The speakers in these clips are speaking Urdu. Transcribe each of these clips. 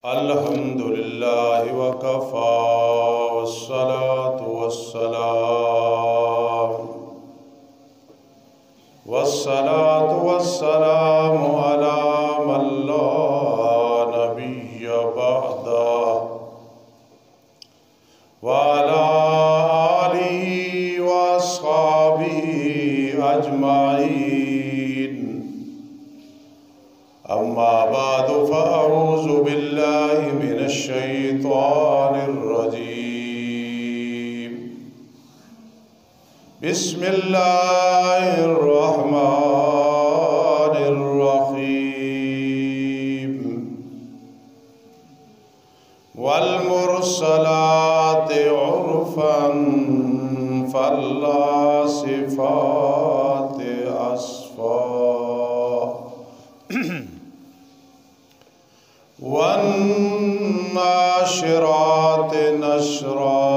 الحمد لله وكفى والصلاة والسلام على من لا نبي بعده وعلى آله وأصحابه أجمعين. أما بعد فأعوذ بالله من الشيطان الرجيم. بسم الله الرحمن الرحيم. والمرسلات عرفا فالعاصفات عصفا والناشرات نشرا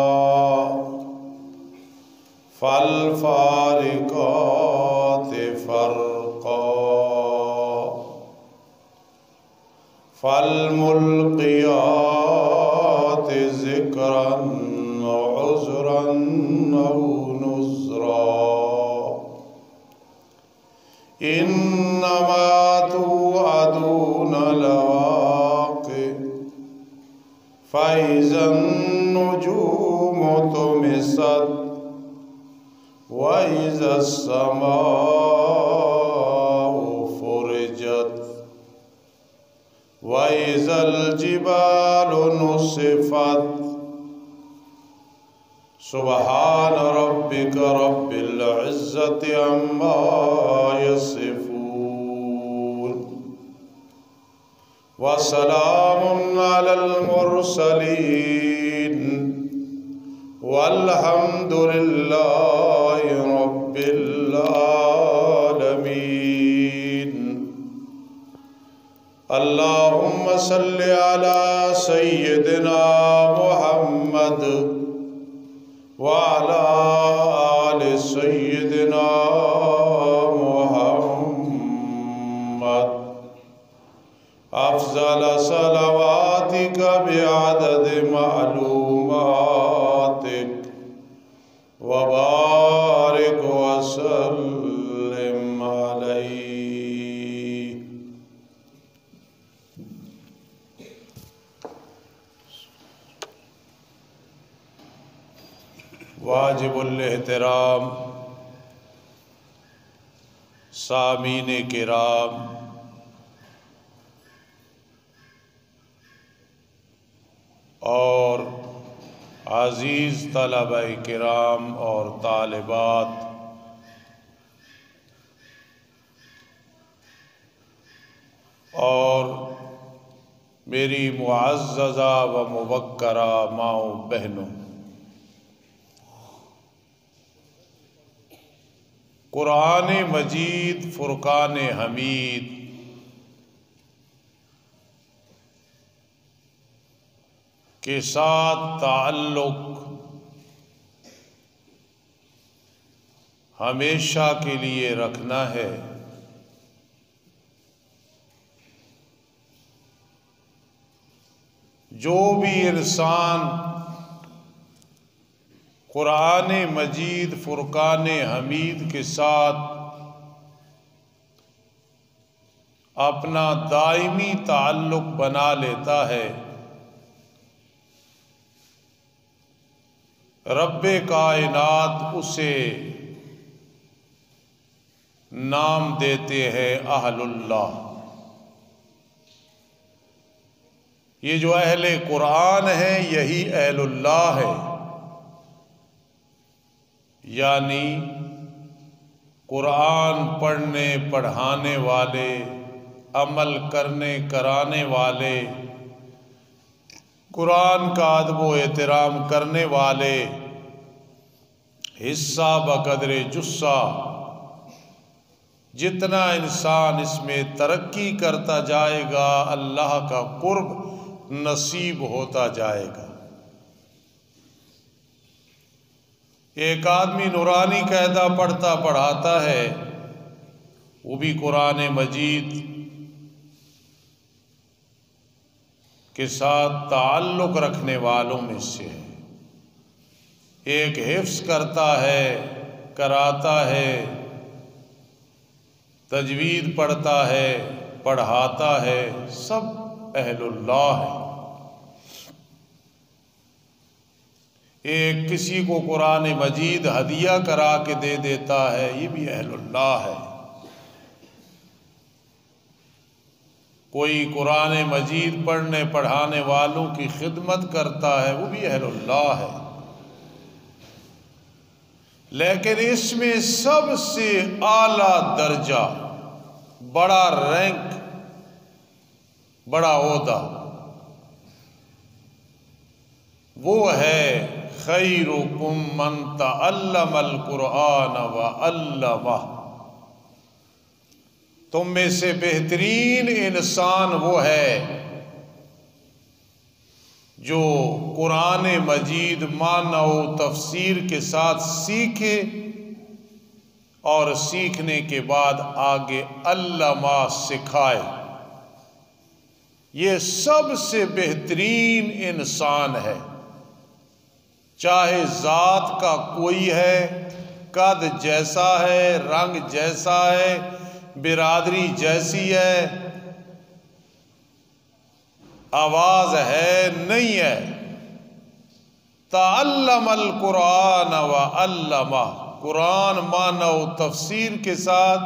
فالفارقات فرقا فالملقيات ذكرا عذرا أو نذرا. إنما توعدون لواقع فإذا النجوم طمست وإذا السماء فرجت وإذا الجبال نصفت. سبحان ربك رب العزة عما يصفون وسلام على المرسلين والحمد لله رب العالمين. اللهم صل على سيدنا محمد وعلى آل سيدنا محمد أفضل صلواتك بعدد معلوماتك وبارك وسلم عليه. واجب الاحترام سامعین کرام، اور عزیز طلبہ کرام اور طالبات، اور میری معززہ و موقرہ ماؤں بہنوں، قرآن مجید فرقان حمید کے ساتھ تعلق ہمیشہ کے لیے رکھنا ہے. جو بھی انسان قرآن مجید فرقان حمید کے ساتھ اپنا دائمی تعلق بنا لیتا ہے، رب کائنات اسے نام دیتے ہیں اہل اللہ. یہ جو اہل قرآن ہیں یہی اہل اللہ ہے، یعنی قرآن پڑھنے پڑھانے والے، عمل کرنے کرانے والے، قرآن کا ادب و احترام کرنے والے. حصہ بقدر جثہ، جتنا انسان اس میں ترقی کرتا جائے گا اللہ کا قرب نصیب ہوتا جائے گا. ایک آدمی نورانی قاعدہ پڑھتا پڑھاتا ہے، وہ بھی قرآن مجید کے ساتھ تعلق رکھنے والوں میں سے ہے۔ ایک حفظ کرتا ہے، کراتا ہے، تجوید پڑھتا ہے، پڑھاتا ہے، سب اہل اللہ ہے۔ ایک کسی کو قرآن مجید ہدیہ کرا کے دے دیتا ہے، یہ بھی اہل اللہ ہے۔ کوئی قرآن مجید پڑھنے پڑھانے والوں کی خدمت کرتا ہے، وہ بھی اہل اللہ ہے۔ لیکن اس میں سب سے اعلیٰ درجہ، بڑا رینک، بڑا عہدہ وہ ہے خیرکم من تعلم القرآن وعلمہ۔ تم میں سے بہترین انسان وہ ہے جو قرآن مجید معنی و تفسیر کے ساتھ سیکھے اور سیکھنے کے بعد آگے علمہ سکھائے۔ یہ سب سے بہترین انسان ہے، چاہے ذات کا کوئی ہے، قد جیسا ہے، رنگ جیسا ہے، برادری جیسی ہے، آواز ہے نہیں ہے۔ تعلم القرآن وعلمہ، قرآن معنی و تفسیر کے ساتھ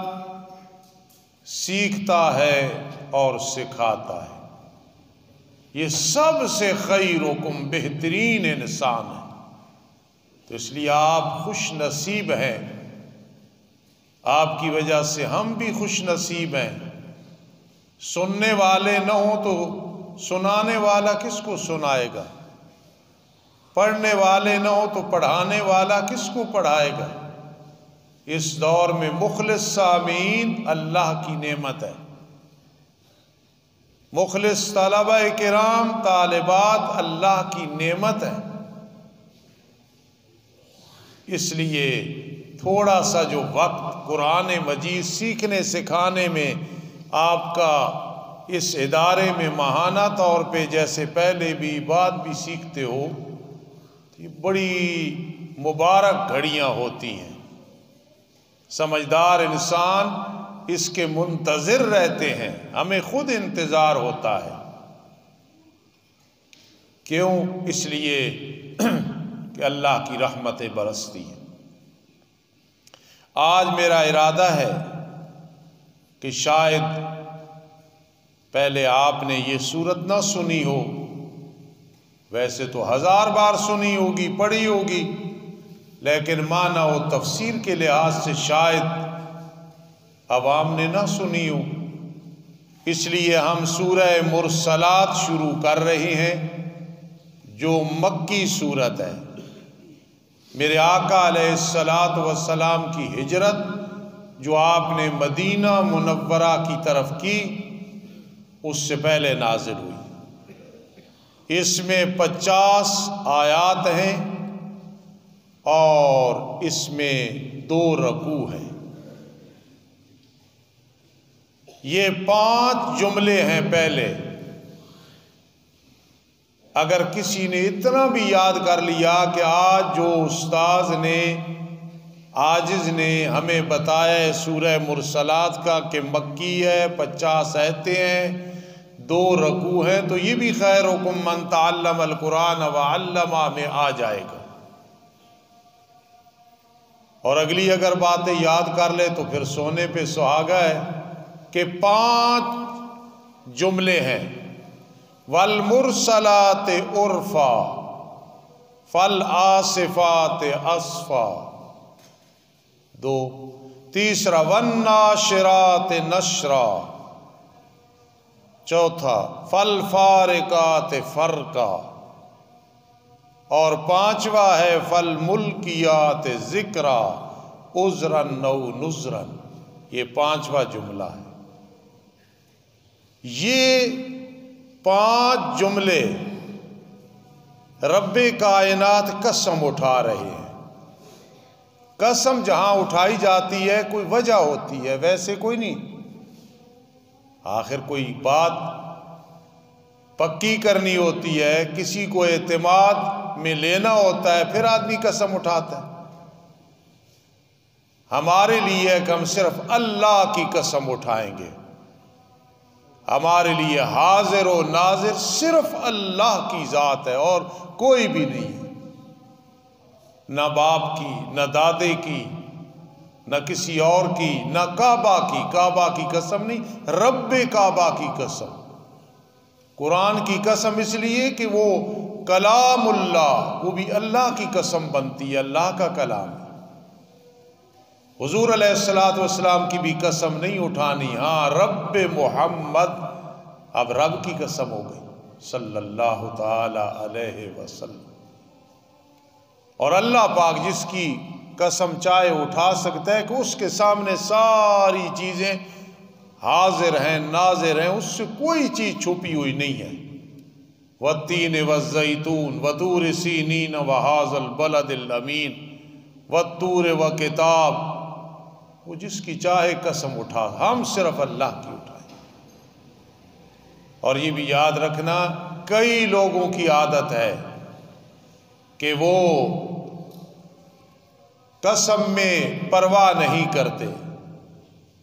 سیکھتا ہے اور سکھاتا ہے۔ یہ سب سے خیرکم، بہترین انسان ہے۔ تو اس لیے آپ خوش نصیب ہیں، آپ کی وجہ سے ہم بھی خوش نصیب ہیں۔ سننے والے نہ ہوں تو سنانے والا کس کو سنائے گا؟ پڑھنے والے نہ ہوں تو پڑھانے والا کس کو پڑھائے گا؟ اس دور میں مخلص سامعین اللہ کی نعمت ہے، مخلص طلبہ کرام، طالبات اللہ کی نعمت ہے۔ اس لیے تھوڑا سا جو وقت قرآن مجید سیکھنے سکھانے میں آپ کا اس ادارے میں ماہانہ طور پہ جیسے پہلے بھی بعد بھی سیکھتے ہو، یہ بڑی مبارک گھڑیاں ہوتی ہیں۔ سمجھدار انسان اس کے منتظر رہتے ہیں، ہمیں خود انتظار ہوتا ہے۔ کیوں؟ اس لیے کہ اللہ کی رحمتیں برستی ہیں۔ آج میرا ارادہ ہے کہ شاید پہلے آپ نے یہ سورت نہ سنی ہو، ویسے تو 1000 بار سنی ہوگی، پڑھی ہوگی، لیکن معنی و تفسیر کے لحاظ سے شاید عوام نے نہ سنی ہو۔ اس لیے ہم سورہ مرسلات شروع کر رہے ہیں، جو مکی سورت ہے۔ میرے آقا علیہ الصلاۃ والسلام کی ہجرت جو آپ نے مدینہ منورہ کی طرف کی، اس سے پہلے نازل ہوئی۔ اس میں 50 آیات ہیں اور اس میں 2 رکوع ہیں۔ یہ 5 جملے ہیں پہلے۔ اگر کسی نے اتنا بھی یاد کر لیا کہ آج جو استاذ نے، عاجز نے ہمیں بتایا سورہ مرسلات کا کہ مکی ہے، 50 آیتیں ہیں، 2 رکوع ہیں، تو یہ بھی خیرکم من تعلم القرآن وعلمہ میں آ جائے گا۔ اور اگلی اگر باتیں یاد کر لے تو پھر سونے پہ سہاگا ہے کہ 5 جملے ہیں۔ والمرسلات عرفا فالعاصفات عصفا، 2۔ تیسرا والناشرات نشرا، 4۔ فالفارقات فرقا، اور 5واں ہے فالملکیات ذکرا عذرا او نذرا۔ یہ 5واں جملہ ہے۔ یہ 5 جملے رب کائنات قسم اٹھا رہے ہیں۔ قسم جہاں اٹھائی جاتی ہے کوئی وجہ ہوتی ہے، ویسے کوئی نہیں۔ آخر کوئی بات پکی کرنی ہوتی ہے، کسی کو اعتماد میں لینا ہوتا ہے، پھر آدمی قسم اٹھاتا ہے۔ ہمارے لیے کہ ہم صرف اللہ کی قسم اٹھائیں گے، ہمارے لیے حاضر و ناظر صرف اللہ کی ذات ہے اور کوئی بھی نہیں ہے، نہ باپ کی، نہ دادے کی، نہ کسی اور کی، نہ کعبہ کی۔ کعبہ کی قسم نہیں، رب کعبہ کی قسم۔ قرآن کی قسم اس لیے کہ وہ کلام اللہ، وہ بھی اللہ کی قسم بنتی ہے، اللہ کا کلام ہے۔ حضور علیہ السلام کی بھی قسم نہیں اٹھانی، ہاں رب محمد، اب رب کی قسم ہو گئی صلی اللہ تعالی علیہ وسلم۔ اور اللہ پاک جس کی قسم چاہے اٹھا سکتا ہے کہ اس کے سامنے ساری چیزیں حاضر ہیں، ناظر ہیں، اس سے کوئی چیز چھپی ہوئی نہیں ہے۔ والتین والزیتون وطور سینین وہذا البلد الامین والطور وکتاب، وہ جس کی چاہے قسم اٹھا، ہم صرف اللہ کی اٹھائیں۔ اور یہ بھی یاد رکھنا، کئی لوگوں کی عادت ہے کہ وہ قسم میں پرواہ نہیں کرتے،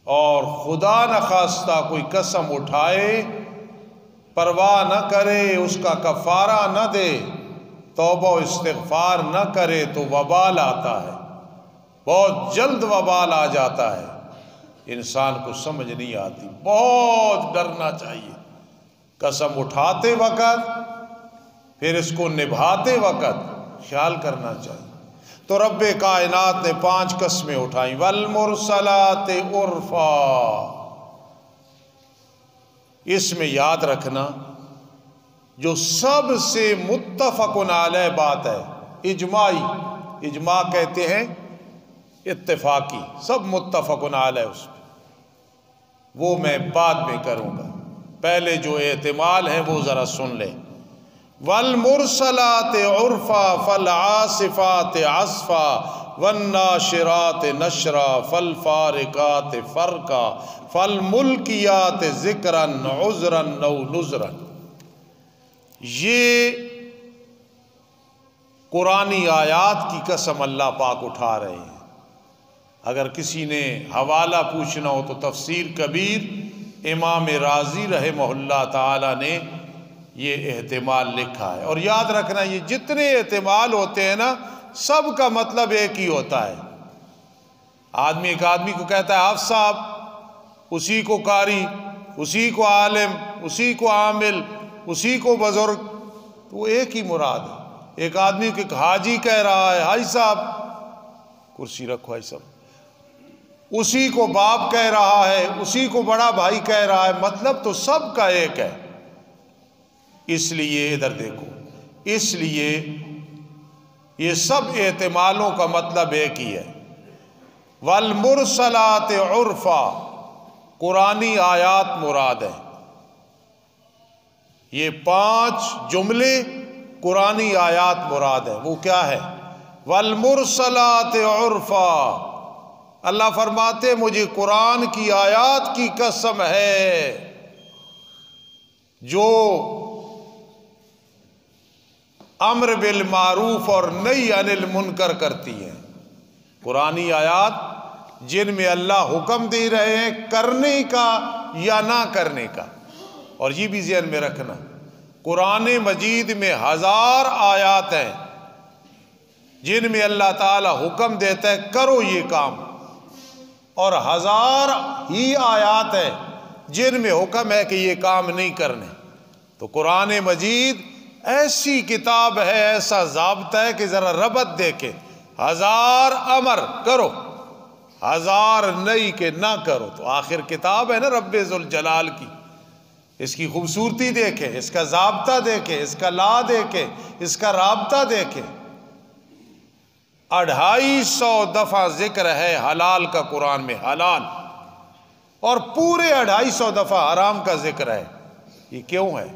اور خدا نخواستہ کوئی قسم اٹھائے، پرواہ نہ کرے، اس کا کفارہ نہ دے، توبہ و استغفار نہ کرے تو وبال آتا ہے، بہت جلد وبال آ جاتا ہے۔ انسان کو سمجھ نہیں آتی، بہت ڈرنا چاہیے قسم اٹھاتے وقت، پھر اس کو نبھاتے وقت خیال کرنا چاہیے۔ تو رب کائنات نے 5 قسمیں اٹھائیں، والمرسلات عرفا۔ اس میں یاد رکھنا جو سب سے متفق علیہ بات ہے، اجماعی، اجماع کہتے ہیں اتفاقی، سب متفق علیہ، اس پہ وہ میں بعد میں کروں گا، پہلے جو احتمال ہیں وہ ذرا سن لیں۔ والمرسلات عرفا فالعاصفات عصفا والناشرات نشرا فالفارقات فرقا فالملکیات ذکرا عذرا او نذرا۔ یہ قرآنی آیات کی قسم اللہ پاک اٹھا رہے ہیں۔ اگر کسی نے حوالہ پوچھنا ہو تو تفسیر کبیر امام رازی رحمہ اللہ تعالی نے یہ احتمال لکھا ہے۔ اور یاد رکھنا، یہ جتنے احتمال ہوتے ہیں نا، سب کا مطلب ایک ہی ہوتا ہے۔ آدمی ایک آدمی کو کہتا ہے حافظ صاحب، اسی کو قاری، اسی کو عالم، اسی کو عامل، اسی کو بزرگ، تو وہ ایک ہی مراد ہے۔ ایک آدمی کو ایک حاجی کہہ رہا ہے حاجی صاحب، کرسی رکھو حاجی صاحب، اسی کو باپ کہہ رہا ہے، اسی کو بڑا بھائی کہہ رہا ہے، مطلب تو سب کا ایک ہے۔ اس لیے ادھر دیکھو، اس لیے یہ سب احتمالوں کا مطلب ایک ہی ہے۔ والمرسلات عرفا، قرآنی آیات مراد ہے۔ یہ 5 جملے قرآنی آیات مراد ہے۔ وہ کیا ہے؟ والمرسلات عرفا، اللہ فرماتے مجھے قرآن کی آیات کی قسم ہے جو امر بالمعروف اور نہی عن المنکر کرتی ہیں۔ قرآنی آیات جن میں اللہ حکم دے رہے ہیں کرنے کا یا نہ کرنے کا۔ اور یہ بھی ذہن میں رکھنا، قرآن مجید میں 1000 آیات ہیں جن میں اللہ تعالی حکم دیتا ہے کرو یہ کام، اور 1000 ہی آیات ہیں جن میں حکم ہے کہ یہ کام نہیں کرنے۔ تو قرآن مجید ایسی کتاب ہے، ایسا ضابطہ ہے کہ ذرا ربط دیکھیں، 1000 امر کرو، 1000 نہیں کہ نہ کرو۔ تو آخر کتاب ہے نا رب ذوالجلال کی، اس کی خوبصورتی دیکھیں، اس کا ضابطہ دیکھیں، اس کا لا دیکھیں، اس کا رابطہ دیکھیں۔ 250 دفعہ ذکر ہے حلال کا قرآن میں، حلال، اور پورے 250 دفعہ حرام کا ذکر ہے۔ یہ کیوں ہے؟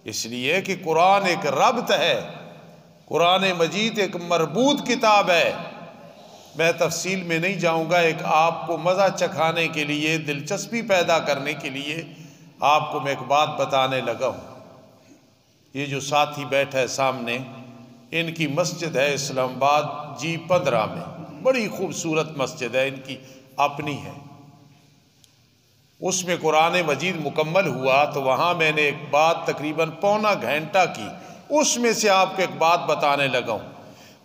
اس لیے کہ قرآن ایک ربط ہے، قرآن مجید ایک مربوط کتاب ہے۔ میں تفصیل میں نہیں جاؤں گا، ایک آپ کو مزہ چکھانے کے لیے، دلچسپی پیدا کرنے کے لیے آپ کو میں ایک بات بتانے لگا ہوں۔ یہ جو ساتھی بیٹھا ہے سامنے، ان کی مسجد ہے اسلام آباد G15 میں، بڑی خوبصورت مسجد ہے، ان کی اپنی ہے۔ اس میں قرآن مجید مکمل ہوا تو وہاں میں نے ایک بات تقریباً پونا گھنٹہ کی، اس میں سے آپ کو ایک بات بتانے لگا ہوں۔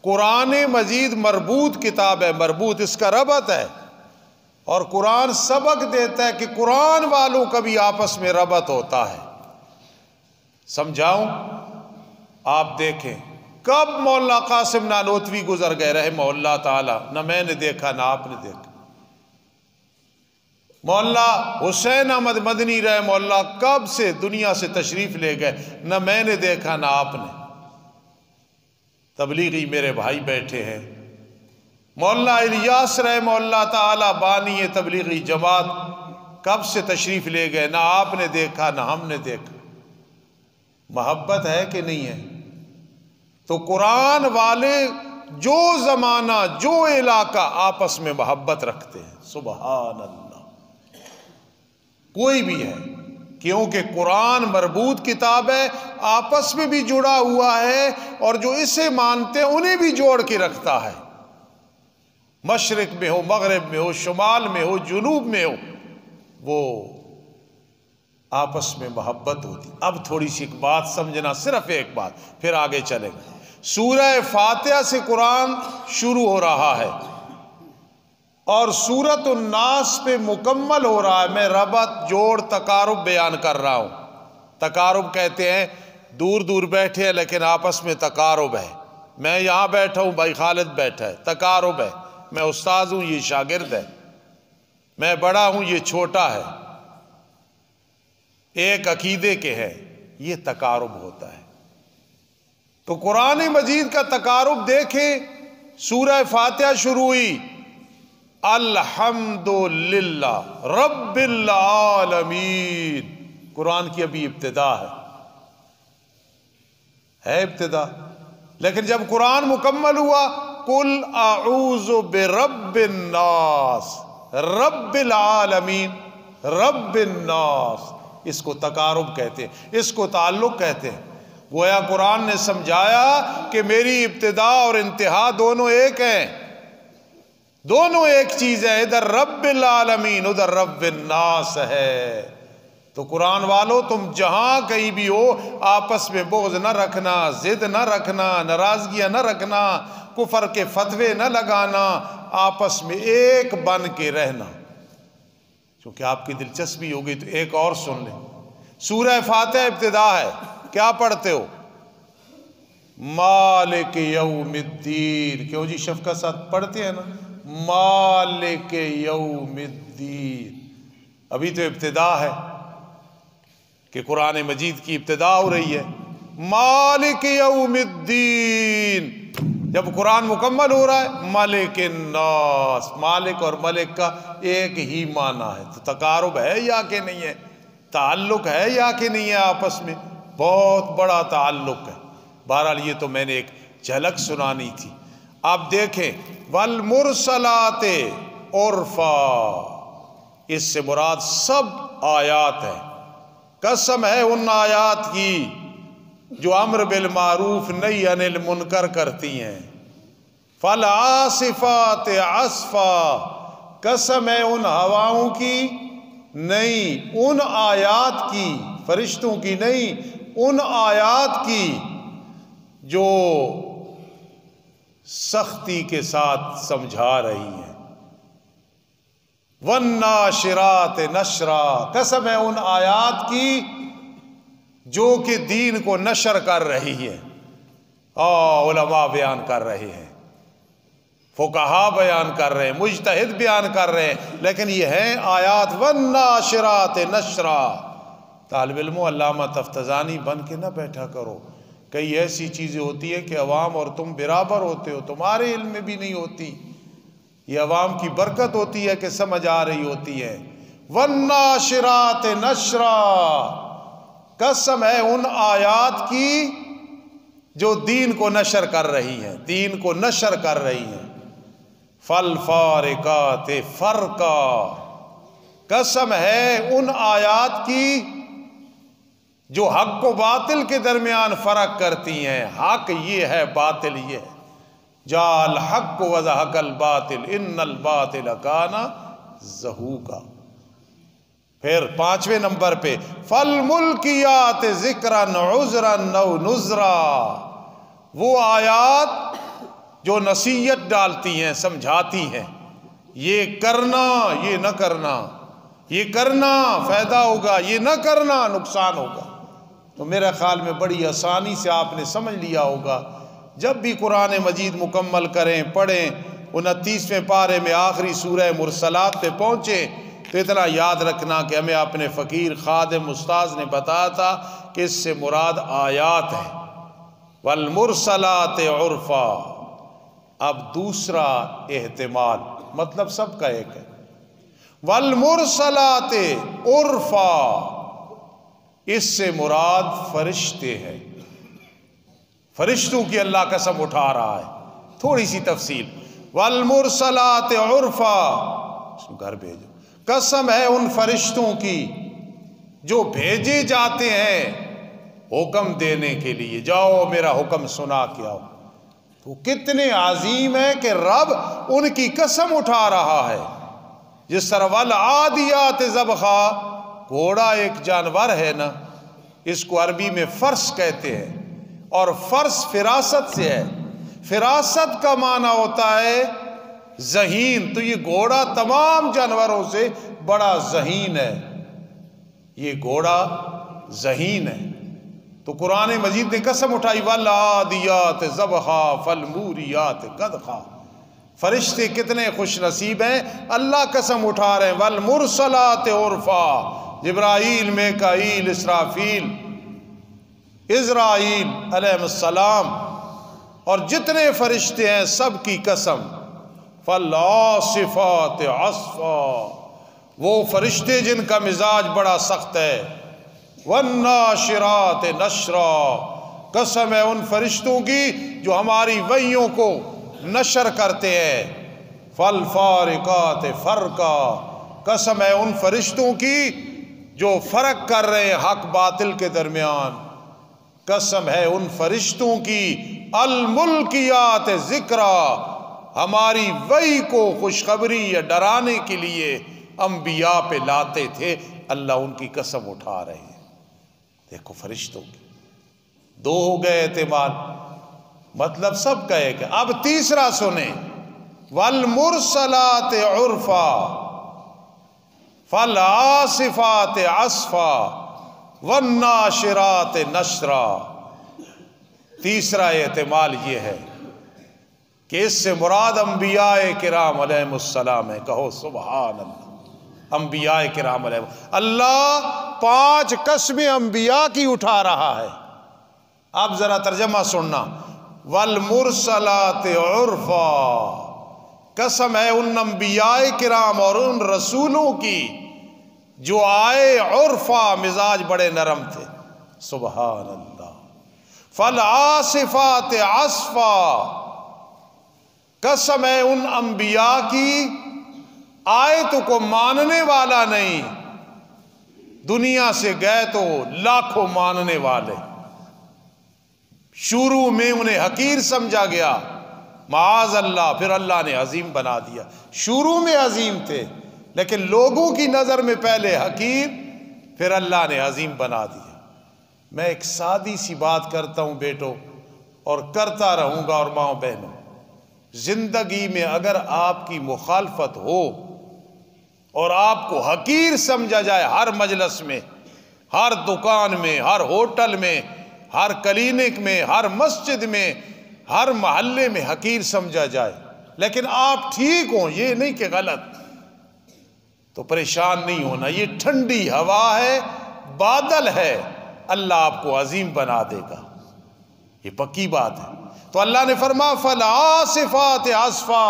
قرآن مجید مربوط کتاب ہے، مربوط، اس کا ربط ہے، اور قرآن سبق دیتا ہے کہ قرآن والوں کا بھی آپس میں ربط ہوتا ہے۔ سمجھاؤں؟ آپ دیکھیں کب مولانا قاسم نانوتوی گزر گئے رحمہ اللہ تعالی، نہ میں نے دیکھا نہ آپ نے دیکھا۔ مولانا حسین احمد مدنی رحمہ اللہ کب سے دنیا سے تشریف لے گئے، نہ میں نے دیکھا نہ آپ نے۔ تبلیغی میرے بھائی بیٹھے ہیں، مولانا الیاس رحمہ اللہ تعالی بانی تبلیغی جماعت کب سے تشریف لے گئے، نہ آپ نے دیکھا نہ ہم نے دیکھا۔ محبت ہے کہ نہیں ہے؟ تو قرآن والے جو زمانہ جو علاقہ آپس میں محبت رکھتے ہیں، سبحان اللہ، کوئی بھی ہے، کیونکہ قرآن مربوط کتاب ہے، آپس میں بھی جڑا ہوا ہے، اور جو اسے مانتے ہیں انہیں بھی جوڑ کے رکھتا ہے۔ مشرق میں ہو، مغرب میں ہو، شمال میں ہو، جنوب میں ہو، وہ آپس میں محبت ہوتی۔ اب تھوڑی سی ایک بات سمجھنا، صرف ایک بات، پھر آگے چلیں گے۔ سورہ فاتحہ سے قرآن شروع ہو رہا ہے اور سورۃ الناس پہ مکمل ہو رہا ہے۔ میں ربط، جوڑ، تقارب بیان کر رہا ہوں۔ تقارب کہتے ہیں دور دور بیٹھے ہیں لیکن آپس میں تقارب ہے۔ میں یہاں بیٹھا ہوں، بھائی خالد بیٹھا ہے، تقارب ہے۔ میں استاد ہوں، یہ شاگرد ہے، میں بڑا ہوں، یہ چھوٹا ہے، ایک عقیدے کے ہیں، یہ تقارب ہوتا ہے۔ تو قرآن مجید کا تقارب دیکھیں، سورہ فاتحہ شروع ہوئی الحمدللہ رب العالمین، قرآن کی ابھی ابتدا ہے ابتدا، لیکن جب قرآن مکمل ہوا قل اعوذ برب الناس رب العالمین رب الناس، اس کو تقارب کہتے ہیں، اس کو تعلق کہتے ہیں۔ گویا قرآن نے سمجھایا کہ میری ابتدا اور انتہا دونوں ایک ہیں، دونوں ایک چیز ہے، ادھر رب العالمین ادھر رب الناس ہے۔ تو قرآن والو، تم جہاں کہیں بھی ہو، آپس میں بغض نہ رکھنا، ضد نہ رکھنا، ناراضگیاں نہ رکھنا، کفر کے فتوے نہ لگانا، آپس میں ایک بن کے رہنا۔ چونکہ آپ کی دلچسپی ہوگی تو ایک اور سن لیں۔ سورہ فاتحہ ابتدا ہے، کیا پڑھتے ہو؟ مالک یوم الدین، کیوں جی شفقت ساتھ پڑھتے ہیں نا، مالک یوم الدین۔ ابھی تو ابتدا ہے کہ قرآن مجید کی ابتدا ہو رہی ہے، مالک یوم الدین۔ جب قرآن مکمل ہو رہا ہے ملک الناس، مالک اور ملک کا ایک ہی معنی ہے۔ تو تقارب ہے یا کہ نہیں ہے؟ تعلق ہے یا کہ نہیں ہے؟ آپس میں بہت بڑا تعلق ہے۔ بہرحال یہ تو میں نے ایک جھلک سنانی تھی۔ آپ دیکھیں والمرسلات عرفا، اس سے مراد سب آیات ہیں۔ قسم ہے ان آیات کی جو امر بالمعروف نہی عن المنکر کرتی ہیں۔ فالعاصفات عصفا، قسم ہے ان ہواؤں کی نہیں، ان آیات کی، فرشتوں کی نہیں، ان آیات کی جو سختی کے ساتھ سمجھا رہی ہیں۔ والناشرات نشرا، قسم ہے ان آیات کی جو کہ دین کو نشر کر رہی ہے۔ علماء بیان کر رہے ہیں، فقہا بیان کر رہے ہیں، مجتہد بیان کر رہے ہیں، لیکن یہ ہیں آیات والناشرات نشرا۔ طالب علم علامہ تفتزانی بن کے نہ بیٹھا کرو، کئی ایسی چیزیں ہوتی ہیں کہ عوام اور تم برابر ہوتے ہو، تمہارے علم میں بھی نہیں ہوتی، یہ عوام کی برکت ہوتی ہے کہ سمجھ آ رہی ہوتی ہے۔ والناشرات نشرا، قسم ہے ان آیات کی جو دین کو نشر کر رہی ہیں، دین کو نشر کر رہی ہیں۔ فالفارقات فرقا، قسم ہے ان آیات کی جو حق و باطل کے درمیان فرق کرتی ہیں. حق یہ ہے، باطل یہ ہے. جا الحق وزہق الباطل ان الباطل کان زہوقا. پھر 5ویں نمبر پہ فالملکیات ذکرا عذرا او نذرا. وہ آیات جو نصیحت ڈالتی ہیں، سمجھاتی ہیں، یہ کرنا، یہ نہ کرنا، یہ کرنا فائدہ ہوگا، یہ نہ کرنا نقصان ہوگا. تو میرے خیال میں بڑی آسانی سے آپ نے سمجھ لیا ہوگا. جب بھی قرآن مجید مکمل کریں، پڑھیں، 29ویں پارے میں آخری سورہ مرسلات پہ پہنچیں تو اتنا یاد رکھنا کہ ہمیں اپنے فقیر خادم استاذ نے بتایا تھا کہ اس سے مراد آیات ہے. والمرسلات عرفا. اب دوسرا احتمال، مطلب سب کا ایک ہے. والمرسلات عرفا، اس سے مراد فرشتے ہیں. فرشتوں کی اللہ قسم اٹھا رہا ہے. تھوڑی سی تفصیل. والمرسلات عرفا، اس کو گھر بھیجو. قسم ہے ان فرشتوں کی جو بھیجے جاتے ہیں حکم دینے کے لیے، جاؤ میرا حکم سنا کے آؤ. تو کتنے عظیم ہے کہ رب ان کی قسم اٹھا رہا ہے. جس طرح والعادیات ضبحا، گھوڑا ایک جانور ہے نا، اس کو عربی میں فرس کہتے ہیں، اور فرس فراست سے ہے. فراست کا معنی ہوتا ہے ذہین. تو یہ گھوڑا تمام جانوروں سے بڑا ذہین ہے. یہ گھوڑا ذہین ہے. تو قرآن مجید نے قسم اٹھائی والعادیات ضبحا فالموریات قدحا. فرشتے کتنے خوش نصیب ہیں، اللہ قسم اٹھا رہے ہیں. والمرسلات عرفا، جبرائیل، میکائیل، اسرافیل، عزرائیل علیہ السلام اور جتنے فرشتے ہیں سب کی قسم. فالعاصفات عصفا، وہ فرشتے جن کا مزاج بڑا سخت ہے. والناشرات نشرا، قسم ہے ان فرشتوں کی جو ہماری وحیوں کو نشر کرتے ہیں. فالفارقات فرقا، قسم ہے ان فرشتوں کی جو فرق کر رہے ہیں حق باطل کے درمیان. قسم ہے ان فرشتوں کی. الملکیات ذکرا، ہماری وحی کو خوشخبری یا ڈرانے کے لیے انبیاء پہ لاتے تھے. اللہ ان کی قسم اٹھا رہے ہیں. دیکھو فرشتوں کی. دو ہو گئے احتمال، مطلب سب کا ایک ہے. اب تیسرا سنیں. والمرسلات عرفا فالعاصفات عصفا والناشرات نشرا. تیسرا احتمال یہ ہے کہ اس سے مراد انبیاء کرام علیہ السلام ہے. کہو سبحان اللہ. انبیاء کرام علیہ، اللہ 5 قسمیں انبیاء کی اٹھا رہا ہے. اب ذرا ترجمہ سننا. والمرسلات عرفا، قسم ہے ان انبیاء کرام اور ان رسولوں کی جو آئے عرفا، مزاج بڑے نرم تھے. سبحان اللہ. فالعاصفات عصفا، قسم ہے ان انبیاء کی آیت کو ماننے والا نہیں، دنیا سے گئے تو لاکھوں ماننے والے. شروع میں انہیں حقیر سمجھا گیا، معاذ اللہ، پھر اللہ نے عظیم بنا دیا. شروع میں عظیم تھے لیکن لوگوں کی نظر میں پہلے حقیر، پھر اللہ نے عظیم بنا دیا. میں ایک سادی سی بات کرتا ہوں بیٹو، اور کرتا رہوں گا، اور ماں بہنوں، زندگی میں اگر آپ کی مخالفت ہو اور آپ کو حقیر سمجھا جائے، ہر مجلس میں، ہر دکان میں، ہر ہوٹل میں، ہر کلینک میں، ہر مسجد میں، ہر محلے میں حقیر سمجھا جائے، لیکن آپ ٹھیک ہوں، یہ نہیں کہ غلط، تو پریشان نہیں ہونا. یہ ٹھنڈی ہوا ہے، بادل ہے، اللہ آپ کو عظیم بنا دے گا. یہ پکی بات ہے. تو اللہ نے فرمایا فالعاصفات عصفا،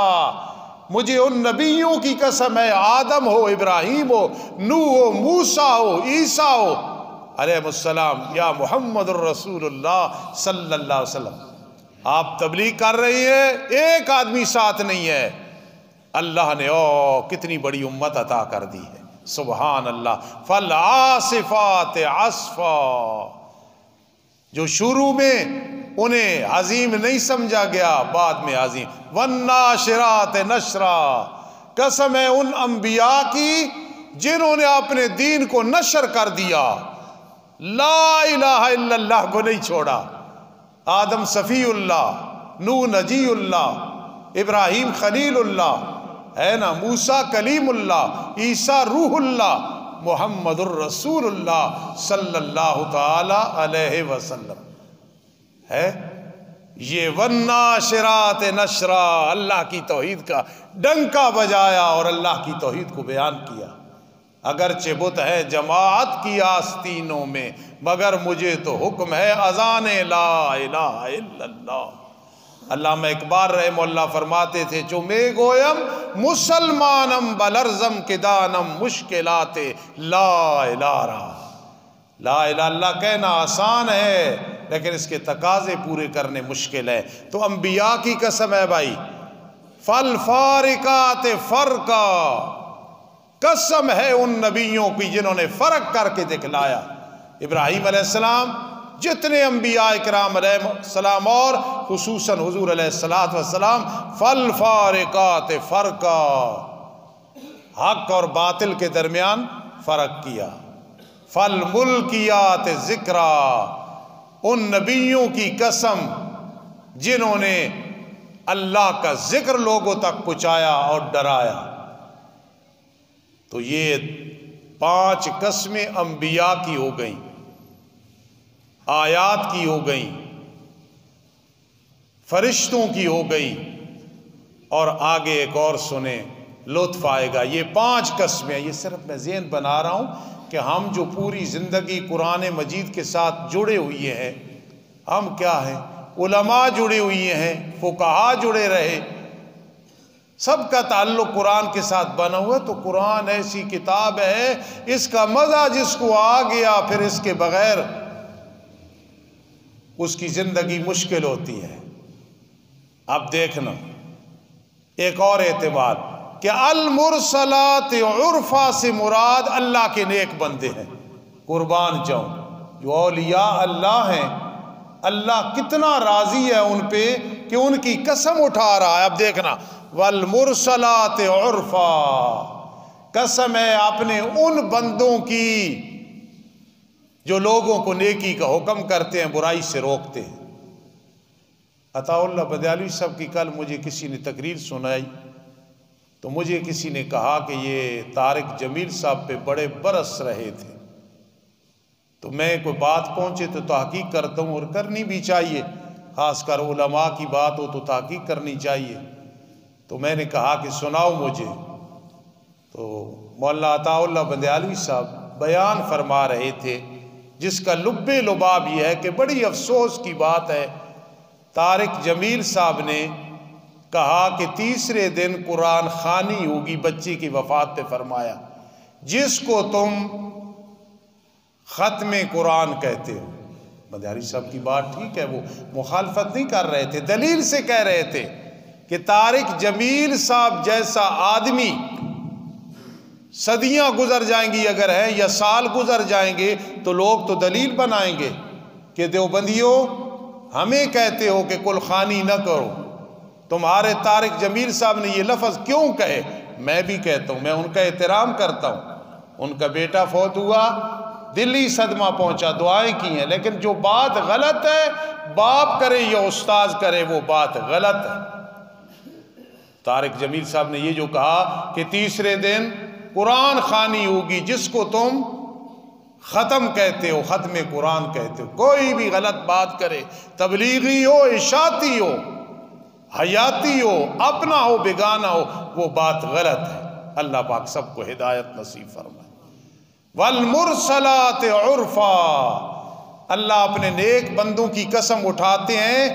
مجھے ان نبیوں کی قسم ہے، آدم ہو، ابراہیم ہو، نوح ہو، موسیٰ ہو، عیسیٰ ہو علیہ السلام، یا محمد الرسول اللہ صلی اللہ علیہ وسلم. آپ تبلیغ کر رہی ہیں، ایک آدمی ساتھ نہیں ہے، اللہ نے کتنی بڑی امت عطا کر دی ہے. سبحان اللہ. فالعاصفات عصفا، جو شروع میں انہیں عظیم نہیں سمجھا گیا بعد میں عظیم. والناشرات نشرا، قسم ہے ان انبیاء کی جنہوں نے اپنے دین کو نشر کر دیا، لا الہ الا اللہ کو نہیں چھوڑا. آدم صفی اللہ، نوح نجی اللہ، ابراہیم خلیل اللہ ہے نا، موسیٰ کلیم اللہ، عیسیٰ روح اللہ، محمد الرسول اللہ صلی اللہ تعالی علیہ وسلم ہے. یہ والناشرات نشرا، اللہ کی توحید کا ڈنکا بجایا اور اللہ کی توحید کو بیان کیا. اگرچہ بت ہے جماعت کی آستینوں میں، مگر مجھے تو حکم ہے اذان لا الہ الا اللہ. علامہ اقبال رحمہ اللہ فرماتے تھے چو میں گویم مسلمانم بلرزم کے دانم مشکلات لا الہ را. لا الہ اللہ کہنا آسان ہے لیکن اس کے تقاضے پورے کرنے مشکل ہے. تو انبیاء کی قسم ہے بھائی. فالفارقات فرقا، قسم ہے ان نبیوں کی جنہوں نے فرق کر کے دکھلایا. ابراہیم علیہ السلام، جتنے انبیاء اکرام علیہ السلام اور خصوصاً حضور علیہ السلام، فالفارقات فرقا، حق اور باطل کے درمیان فرق کیا. فالملکیات ذکرا، ان نبیوں کی قسم جنہوں نے اللہ کا ذکر لوگوں تک پہنچایا اور ڈرایا. تو یہ 5 قسمیں انبیاء کی ہو گئیں، آیات کی ہو گئیں، فرشتوں کی ہو گئی، اور آگے ایک اور سنیں لطف آئے گا. یہ 5 قسمیں، یہ صرف میں ذہن بنا رہا ہوں کہ ہم جو پوری زندگی قرآن مجید کے ساتھ جڑے ہوئے ہیں، ہم کیا ہیں؟ علماء جڑے ہوئے ہیں، فقہاء جڑے رہے، سب کا تعلق قرآن کے ساتھ بنا ہوا. تو قرآن ایسی کتاب ہے، اس کا مزہ جس کو آ گیا پھر اس کے بغیر اس کی زندگی مشکل ہوتی ہے. اب دیکھنا ایک اور اعتبار کہ المرسلات عرفا سے مراد اللہ کے نیک بندے ہیں. قربان جاؤں، جو اولیاء اللہ ہیں، اللہ کتنا راضی ہے ان پہ کہ ان کی قسم اٹھا رہا ہے. اب دیکھنا، والمرسلات عرفا، قسم ہے اپنے ان بندوں کی جو لوگوں کو نیکی کا حکم کرتے ہیں، برائی سے روکتے ہیں. عطا اللہ بدیالوی صاحب کی کل مجھے کسی نے تقریر سنائی تو مجھے کسی نے کہا کہ یہ طارق جمیل صاحب پہ بڑے برس رہے تھے. تو میں کوئی بات پہنچے تو تحقیق کرتا ہوں، اور کرنی بھی چاہیے، خاص کر علماء کی بات ہو تو تحقیق کرنی چاہیے. تو میں نے کہا کہ سناؤ مجھے. تو مولانا عطا اللہ بدیالوی صاحب بیان فرما رہے تھے، جس کا لب لباب یہ ہے کہ بڑی افسوس کی بات ہے، طارق جمیل صاحب نے کہا کہ تیسرے دن قرآن خوانی ہوگی بچی کی وفات پہ فرمایا، جس کو تم ختم قرآن کہتے ہو. بدیاری صاحب کی بات ٹھیک ہے، وہ مخالفت نہیں کر رہے تھے، دلیل سے کہہ رہے تھے کہ طارق جمیل صاحب جیسا آدمی صدیاں گزر جائیں گی اگر ہیں، یا سال گزر جائیں گے تو لوگ تو دلیل بنائیں گے کہ دیوبندیوں ہمیں کہتے ہو کہ کل خوانی نہ کرو، تمہارے طارق جمیل صاحب نے یہ لفظ کیوں کہے؟ میں بھی کہتا ہوں، میں ان کا احترام کرتا ہوں. ان کا بیٹا فوت ہوا، دلی صدمہ پہنچا، دعائیں کی ہیں، لیکن جو بات غلط ہے، باپ کرے یا استاذ کرے، وہ بات غلط ہے. طارق جمیل صاحب نے یہ جو کہا کہ تیسرے دن قرآن خوانی ہوگی، جس کو تم ختم کہتے ہو، ختم قرآن کہتے ہو. کوئی بھی غلط بات کرے، تبلیغی ہو، اشاعتی ہو، حیاتی ہو، اپنا ہو، بیگانہ ہو، وہ بات غلط ہے. اللہ پاک سب کو ہدایت نصیب فرمائے. والمرسلات عرفا، اللہ اپنے نیک بندوں کی قسم اٹھاتے ہیں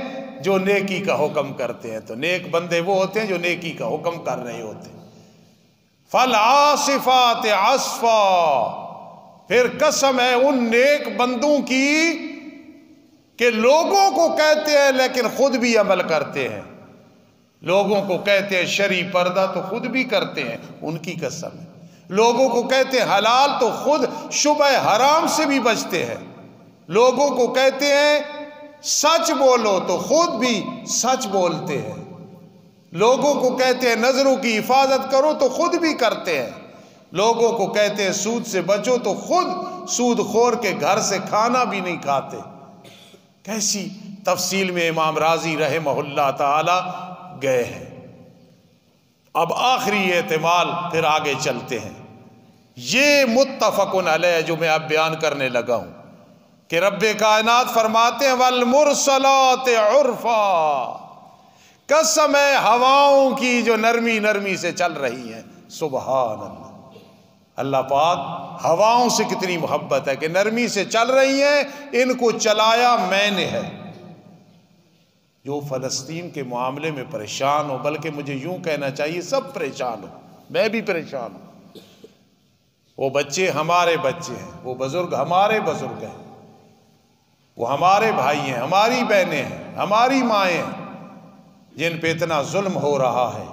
جو نیکی کا حکم کرتے ہیں. تو نیک بندے وہ ہوتے ہیں جو نیکی کا حکم کر رہے ہوتے ہیں. فالعاصفات عصفا، پھر قسم ہے ان نیک بندوں کی کہ لوگوں کو کہتے ہیں لیکن خود بھی عمل کرتے ہیں. لوگوں کو کہتے ہیں شرعی پردہ تو خود بھی کرتے ہیں، ان کی قسم ہے. لوگوں کو کہتے ہیں حلال تو خود شبہ حرام سے بھی بچتے ہیں، لوگوں کو کہتے ہیں سچ بولو تو خود بھی سچ بولتے ہیں، لوگوں کو کہتے ہیں نظروں کی حفاظت کرو تو خود بھی کرتے ہیں، لوگوں کو کہتے ہیں سود سے بچو تو خود سود خور کے گھر سے کھانا بھی نہیں کھاتے۔ کیسی تفصیل میں امام راضی رحمہ اللہ تعالی گئے ہیں۔ اب آخری احتمال، پھر آگے چلتے ہیں۔ یہ متفقن علیہ جو میں اب بیان کرنے لگا ہوں کہ رب کائنات فرماتے ہیں والمرسلات عرفا، قسم ہے ہواؤں کی جو نرمی نرمی سے چل رہی ہیں۔ سبحان اللہ، اللہ پاک ہواؤں سے کتنی محبت ہے کہ نرمی سے چل رہی ہیں، ان کو چلایا میں نے ہے۔ جو فلسطین کے معاملے میں پریشان ہو، بلکہ مجھے یوں کہنا چاہیے سب پریشان ہو، میں بھی پریشان ہوں۔ وہ بچے ہمارے بچے ہیں، وہ بزرگ ہمارے بزرگ ہیں، وہ ہمارے بھائی ہیں، ہماری بہنیں ہیں، ہماری مائیں ہیں، جن پہ اتنا ظلم ہو رہا ہے۔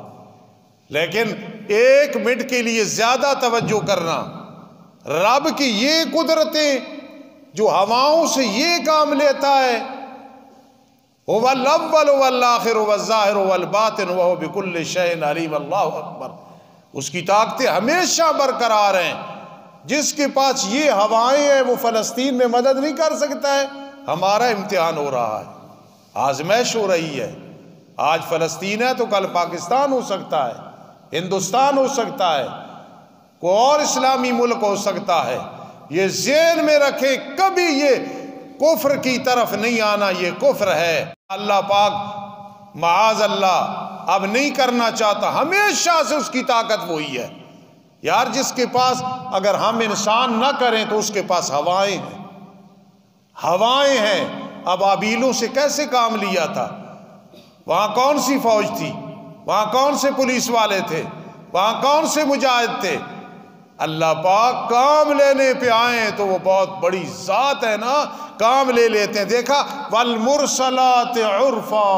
لیکن ایک منٹ کے لیے زیادہ توجہ کرنا، رب کی یہ قدرتیں جو ہواؤں سے یہ کام لیتا ہے، هو الاول والآخر والظاہر والباطن وهو بكل شيء علیم، اللہ اکبر۔ اس کی طاقتیں ہمیشہ برقرار ہیں۔ جس کے پاس یہ ہوائیں ہیں وہ فلسطین میں مدد نہیں کر سکتا ہے۔ ہمارا امتحان ہو رہا ہے، آزمائش ہو رہی ہے۔ آج فلسطین ہے تو کل پاکستان ہو سکتا ہے، ہندوستان ہو سکتا ہے، کوئی اور اسلامی ملک ہو سکتا ہے۔ یہ ذہن میں رکھیں، کبھی یہ کفر کی طرف نہیں آنا، یہ کفر ہے۔ اللہ پاک معاذ اللہ اب نہیں کرنا چاہتا، ہمیشہ سے اس کی طاقت وہی ہے۔ یار جس کے پاس، اگر ہم انسان نہ کریں تو اس کے پاس ہوائیں ہیں، ہوائیں ہیں۔ ابابیلوں سے کیسے کام لیا تھا؟ وہاں کون سی فوج تھی؟ وہاں کون سے پولیس والے تھے؟ وہاں کون سے مجاہد تھے؟ اللہ پاک کام لینے پہ آئیں تو وہ بہت بڑی ذات ہے نا، کام لے لیتے ہیں۔ دیکھا والمرسلات عرفا،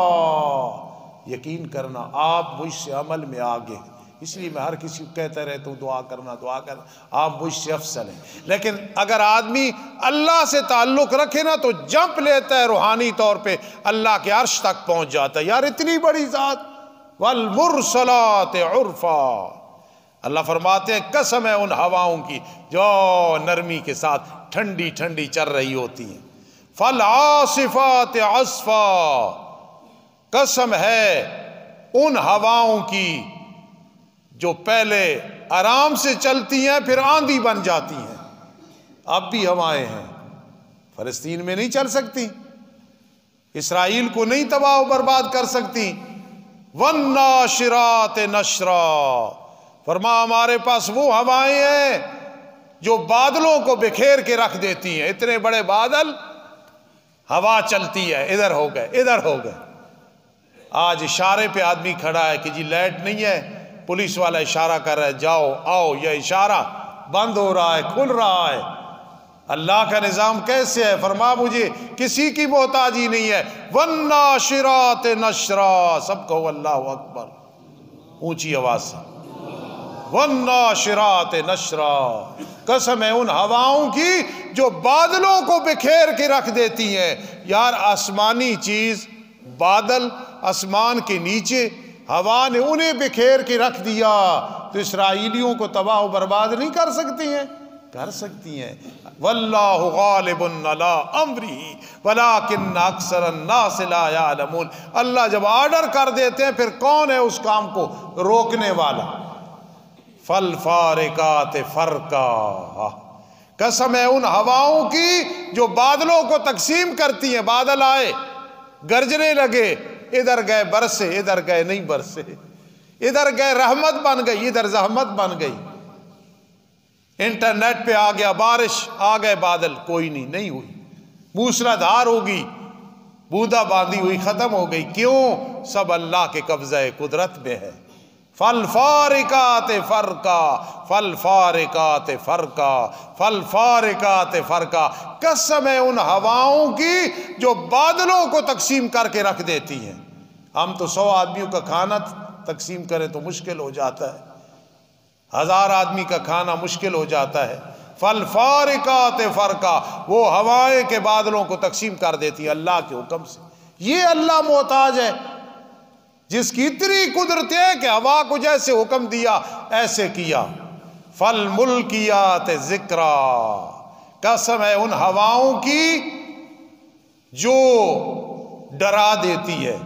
یقین کرنا آپ مجھ سے عمل میں آگے ہیں۔ اس لیے میں ہر کسی کو کہتا رہتا ہوں دعا کرنا، دعا کرنا، آپ مجھ سے افضل ہیں۔ لیکن اگر آدمی اللہ سے تعلق رکھے نا تو جمپ لیتا ہے، روحانی طور پہ اللہ کے عرش تک پہنچ جاتا ہے۔ یار اتنی بڑی ذات، والمرسلات عرفا۔ اللہ فرماتے ہیں قسم ہے ان ہواؤں کی جو نرمی کے ساتھ ٹھنڈی ٹھنڈی چل رہی ہوتی ہیں۔ فالعاصفات عصفا، قسم ہے ان ہواؤں کی جو پہلے آرام سے چلتی ہیں پھر آندھی بن جاتی ہیں۔ اب بھی ہوائیں ہیں، فلسطین میں نہیں چل سکتی، اسرائیل کو نہیں تباہ و برباد کر سکتی۔ والناشرات نشرا، فرما ہمارے پاس وہ ہوائیں ہیں جو بادلوں کو بکھیر کے رکھ دیتی ہیں۔ اتنے بڑے بادل، ہوا چلتی ہے، ادھر ہو گئے ادھر ہو گئے۔ آج اشارے پہ آدمی کھڑا ہے کہ جی لائٹ نہیں ہے، پولیس والا اشارہ کر رہا ہے جاؤ آؤ، یہ اشارہ بند ہو رہا ہے، کھل رہا ہے۔ اللہ کا نظام کیسے ہے؟ فرما مجھے کسی کی محتاجی نہیں ہے۔ والناشرات نشرا، سب کہو اللہ اکبر اونچی آواز سے۔ والناشرات نشرا، قسم ہے ان ہواؤں کی جو بادلوں کو بکھیر کے رکھ دیتی ہیں۔ یار آسمانی چیز، بادل آسمان کے نیچے، ہوا نے انہیں بکھیر کے رکھ دیا تو اسرائیلیوں کو تباہ و برباد نہیں کر سکتی ہیں؟ کر سکتی ہیں۔ واللہ غالب علی امرہ ولکن اکثر الناس لا یعلمون۔ اللہ جب آرڈر کر دیتے ہیں پھر کون ہے اس کام کو روکنے والا؟ فالفارقات فرقا، قسم ہے ان ہواؤں کی جو بادلوں کو تقسیم کرتی ہیں۔ بادل آئے، گرجنے لگے، ادھر گئے برسے، ادھر گئے نہیں برسے، ادھر گئے رحمت بن گئی، ادھر زحمت بن گئی۔ انٹرنیٹ پہ آ گیا بارش، آ گئے بادل، کوئی نہیں ہوئی۔ موسلا دھار ہوگی، بوندا باندی ہوئی، ختم ہو گئی۔ کیوں؟ سب اللہ کے قبضہ قدرت میں ہے۔ فالفارقات فرقا، فالفارقات فرقا، فالفارقات فرقا، قسم ہے ان ہواؤں کی جو بادلوں کو تقسیم کر کے رکھ دیتی ہیں۔ ہم تو 100 آدمیوں کا کھانا تقسیم کریں تو مشکل ہو جاتا ہے، 1000 آدمی کا کھانا مشکل ہو جاتا ہے. فالفارقات فرقا، وہ ہوائیں کے بادلوں کو تقسیم کر دیتی ہیں اللہ کے حکم سے. یہ اللہ محتاج ہے جس کی اتنی قدرت ہے کہ ہوا کو جیسے حکم دیا ایسے کیا. فالملکیات ذکرا، قسم ہے ان ہواؤں کی جو ڈرا دیتی ہے.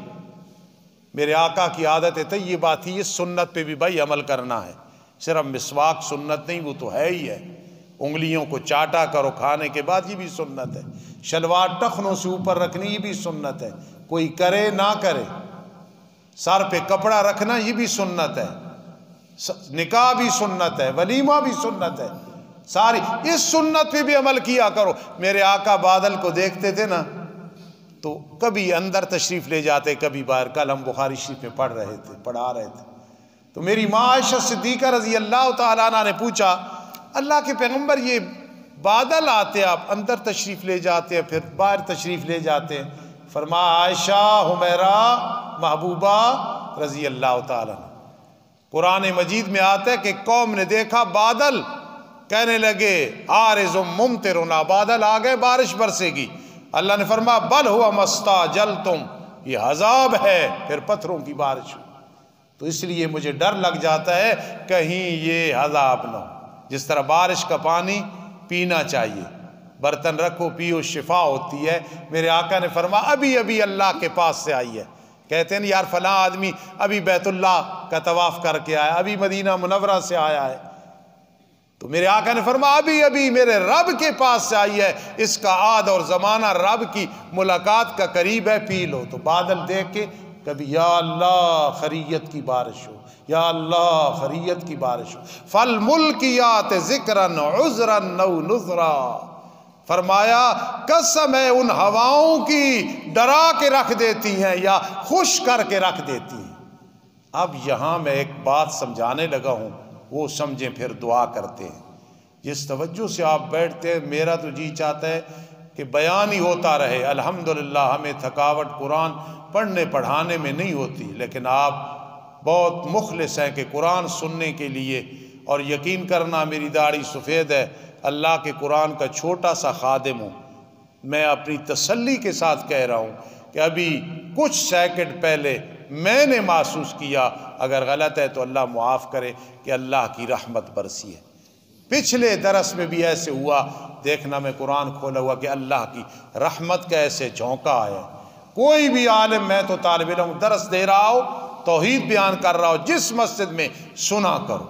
میرے آقا کی عادت طیبہ تھی، اس سنت پہ بھی بھائی عمل کرنا ہے. صرف مسواک سنت نہیں، وہ تو ہے ہی ہے. انگلیوں کو چاٹا کرو کھانے کے بعد، یہ بھی سنت ہے. شلوار ٹخنوں سے اوپر رکھنی، یہ بھی سنت ہے. کوئی کرے نہ کرے. سر پہ کپڑا رکھنا، یہ بھی سنت ہے. نکاح بھی سنت ہے، ولیمہ بھی سنت ہے. ساری اس سنت پہ بھی عمل کیا کرو. میرے آقا بادل کو دیکھتے تھے نا تو کبھی اندر تشریف لے جاتے، کبھی باہر. کل ہم بخاری شریف میں پڑھا رہے تھے تو میری ماں عائشہ صدیقہ رضی اللہ تعالیٰ عنہ نے پوچھا، اللہ کے پیغمبر یہ بادل آتے آپ اندر تشریف لے جاتے ہیں پھر باہر تشریف لے جاتے ہیں؟ فرمایا عائشہ حمیرہ محبوبہ رضی اللہ تعالیٰ عنہ، قرآن مجید میں آتا ہے کہ قوم نے دیکھا بادل، کہنے لگے عارض ممطرنا، بادل آ گئے بارش برسے گی. اللہ نے فرمایا بل ہوا مستعجلتم، یہ عذاب ہے، پھر پتھروں کی بارش. تو اس لیے مجھے ڈر لگ جاتا ہے کہیں یہ عذاب نہ ہو. جس طرح بارش کا پانی پینا چاہیے، برتن رکھو پیو شفا ہوتی ہے. میرے آقا نے فرمایا ابھی اللہ کے پاس سے آئی ہے. کہتے ہیں یار فلاں آدمی ابھی بیت اللہ کا طواف کر کے آیا، ابھی مدینہ منورہ سے آیا ہے. تو میرے آقا نے فرمایا ابھی میرے رب کے پاس سے آئی ہے. اس کا عہد اور زمانہ رب کی ملاقات کا قریب ہے، پی لو. تو بادل دیکھ کے کبھی یا اللہ خیریت کی بارش ہو، یا اللہ خیریت کی بارش ہو. فالملکیات ذکرا عذرا او نذرا، فرمایا قسم ہے ان ہواؤں کی ڈرا کے رکھ دیتی ہیں یا خوش کر کے رکھ دیتی ہیں. اب یہاں میں ایک بات سمجھانے لگا ہوں، وہ سمجھیں پھر دعا کرتے ہیں. جس توجہ سے آپ بیٹھتے ہیں میرا تو جی چاہتا ہے کہ بیان ہی ہوتا رہے. الحمدللہ ہمیں تھکاوٹ قرآن پڑھنے پڑھانے میں نہیں ہوتی، لیکن آپ بہت مخلص ہیں کہ قرآن سننے کے لیے. اور یقین کرنا میری داڑھی سفید ہے، اللہ کے قرآن کا چھوٹا سا خادم ہوں. میں اپنی تسلی کے ساتھ کہہ رہا ہوں کہ ابھی کچھ سیکنڈ پہلے میں نے محسوس کیا، اگر غلط ہے تو اللہ معاف کرے، کہ اللہ کی رحمت برسی ہے. پچھلے درس میں بھی ایسے ہوا، دیکھنا میں قرآن کھولا ہوا کہ اللہ کی رحمت کا ایسے جھونکا ہے. کوئی بھی عالم، میں تو طالب علم درس دے رہا ہو، توحید بیان کر رہا ہو، جس مسجد میں سنا کرو.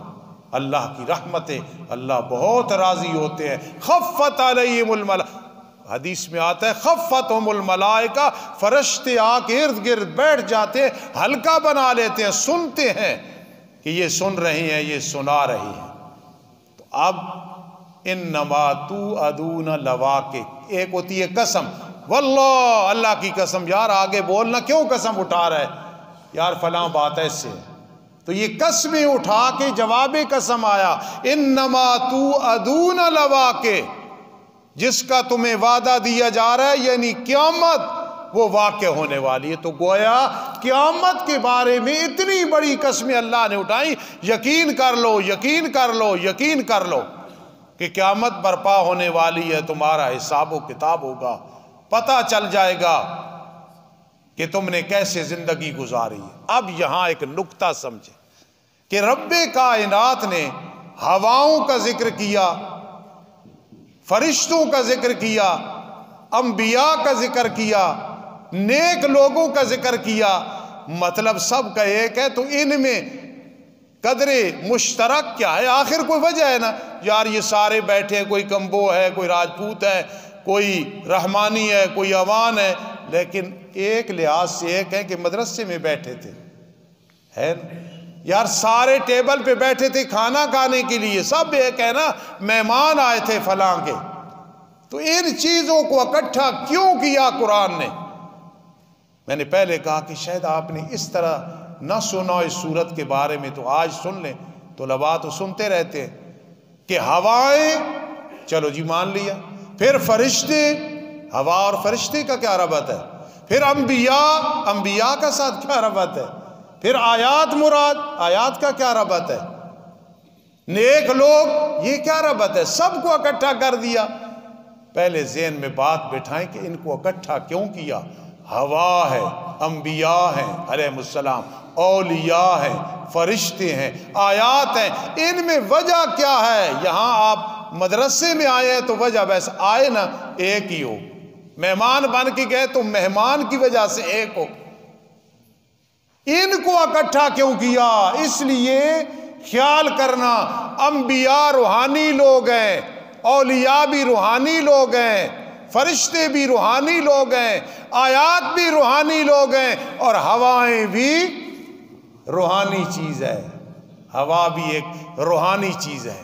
اللہ کی رحمتیں، اللہ بہت راضی ہوتے ہیں. خفت علیہم الملائکہ، حدیث میں آتا ہے خفتہم الملائکہ، فرشتے آ کے ارد گرد بیٹھ جاتے ہیں، ہلکا بنا لیتے ہیں، سنتے ہیں کہ یہ سن رہے ہیں، یہ سنا رہے ہیں. تو اب انما توعدون لواقع، ایک ہوتی ہے قسم، واللہ اللہ کی قسم. یار آگے بولنا، کیوں قسم اٹھا رہا ہے یار فلاں بات ایسے. تو یہ قسمیں اٹھا کے جواب قسم آیا، انما توعدون لواقع، جس کا تمہیں وعدہ دیا جا رہا ہے یعنی قیامت، وہ واقع ہونے والی ہے. تو گویا قیامت کے بارے میں اتنی بڑی قسمیں اللہ نے اٹھائیں. یقین کر لو، یقین کر لو، یقین کر لو کہ قیامت برپا ہونے والی ہے. تمہارا حساب و کتاب ہوگا، پتہ چل جائے گا کہ تم نے کیسے زندگی گزاری ہے. اب یہاں ایک نکتہ سمجھے کہ رب کائنات نے ہواؤں کا ذکر کیا، فرشتوں کا ذکر کیا، انبیاء کا ذکر کیا، نیک لوگوں کا ذکر کیا. مطلب سب کا ایک ہے، تو ان میں قدر مشترک کیا ہے؟ آخر کوئی وجہ ہے نا یار. یہ سارے بیٹھے ہیں، کوئی کمبو ہے، کوئی راجپوت ہے، کوئی رحمانی ہے، کوئی عوان ہے، لیکن ایک لحاظ سے ایک ہے کہ مدرسے میں بیٹھے تھے، ہے نا یار. سارے ٹیبل پہ بیٹھے تھے کھانا کھانے کے لیے، سب ایک ہے نا، مہمان آئے تھے فلاں کے. تو ان چیزوں کو اکٹھا کیوں کیا قرآن نے؟ میں نے پہلے کہا کہ شاید آپ نے اس طرح نہ سنا اس صورت کے بارے میں، تو آج سن لیں. تو طلباء تو سنتے رہتے ہیں کہ ہوائیں، چلو جی مان لیا، پھر فرشتے، ہوا اور فرشتے کا کیا ربط ہے؟ پھر انبیاء کا ساتھ کیا ربط ہے؟ پھر آیات مراد، آیات کا کیا ربط ہے؟ نیک لوگ، یہ کیا ربط ہے؟ سب کو اکٹھا کر دیا۔ پہلے ذہن میں بات بٹھائیں کہ ان کو اکٹھا کیوں کیا؟ ہوا ہے، انبیاء ہیں علیہ السلام، اولیاء ہیں، فرشتے ہیں، آیات ہیں، ان میں وجہ کیا ہے؟ یہاں آپ مدرسے میں آئے ہیں تو وجہ بس آئے نا ایک ہی ہو، مہمان بن کے گئے تو مہمان کی وجہ سے ایک ہو۔ ان کو اکٹھا کیوں کیا؟ اس لیے خیال کرنا، انبیاء روحانی لوگ ہیں، اولیاء بھی روحانی لوگ ہیں، فرشتے بھی روحانی لوگ ہیں، آیات بھی روحانی لوگ ہیں، اور ہوائیں بھی روحانی چیز ہے۔ ہوا بھی ایک روحانی چیز ہے۔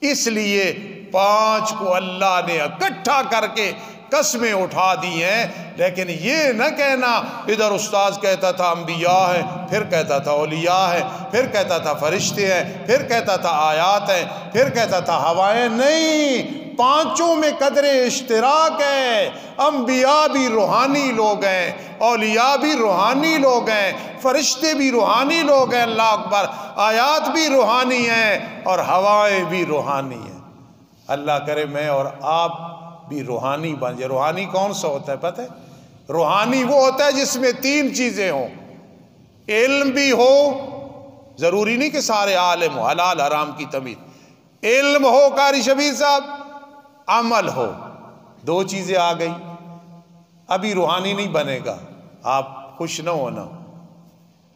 اس لیے 5 کو اللہ نے اکٹھا کر کے قسمیں اٹھا دی ہیں۔ لیکن یہ نہ کہنا، ادھر استاذ کہتا تھا انبیاء ہیں، پھر کہتا تھا اولیاء ہیں، پھر کہتا تھا فرشتے ہیں، پھر کہتا تھا آیات ہیں، پھر کہتا تھا ہوائیں۔ نہیں، 5 میں قدر اشتراک ہے۔ انبیاء بھی روحانی لوگ ہیں، اولیاء بھی روحانی لوگ ہیں، فرشتے بھی روحانی لوگ ہیں، اللہ اکبر، آیات بھی روحانی ہیں، اور ہوائیں بھی روحانی ہیں۔ اللہ کرے میں اور آپ بھی روحانی بن جائے۔ روحانی کون سا ہوتا ہے پتہ ہے؟ روحانی وہ ہوتا ہے جس میں 3 چیزیں ہوں۔ علم بھی ہو، ضروری نہیں کہ سارے عالم ہو، حلال حرام کی تمیز۔ علم ہو قاری شبیر صاحب، عمل ہو، 2 چیزیں آ گئی۔ ابھی روحانی نہیں بنے گا، آپ خوش نہ ہونا،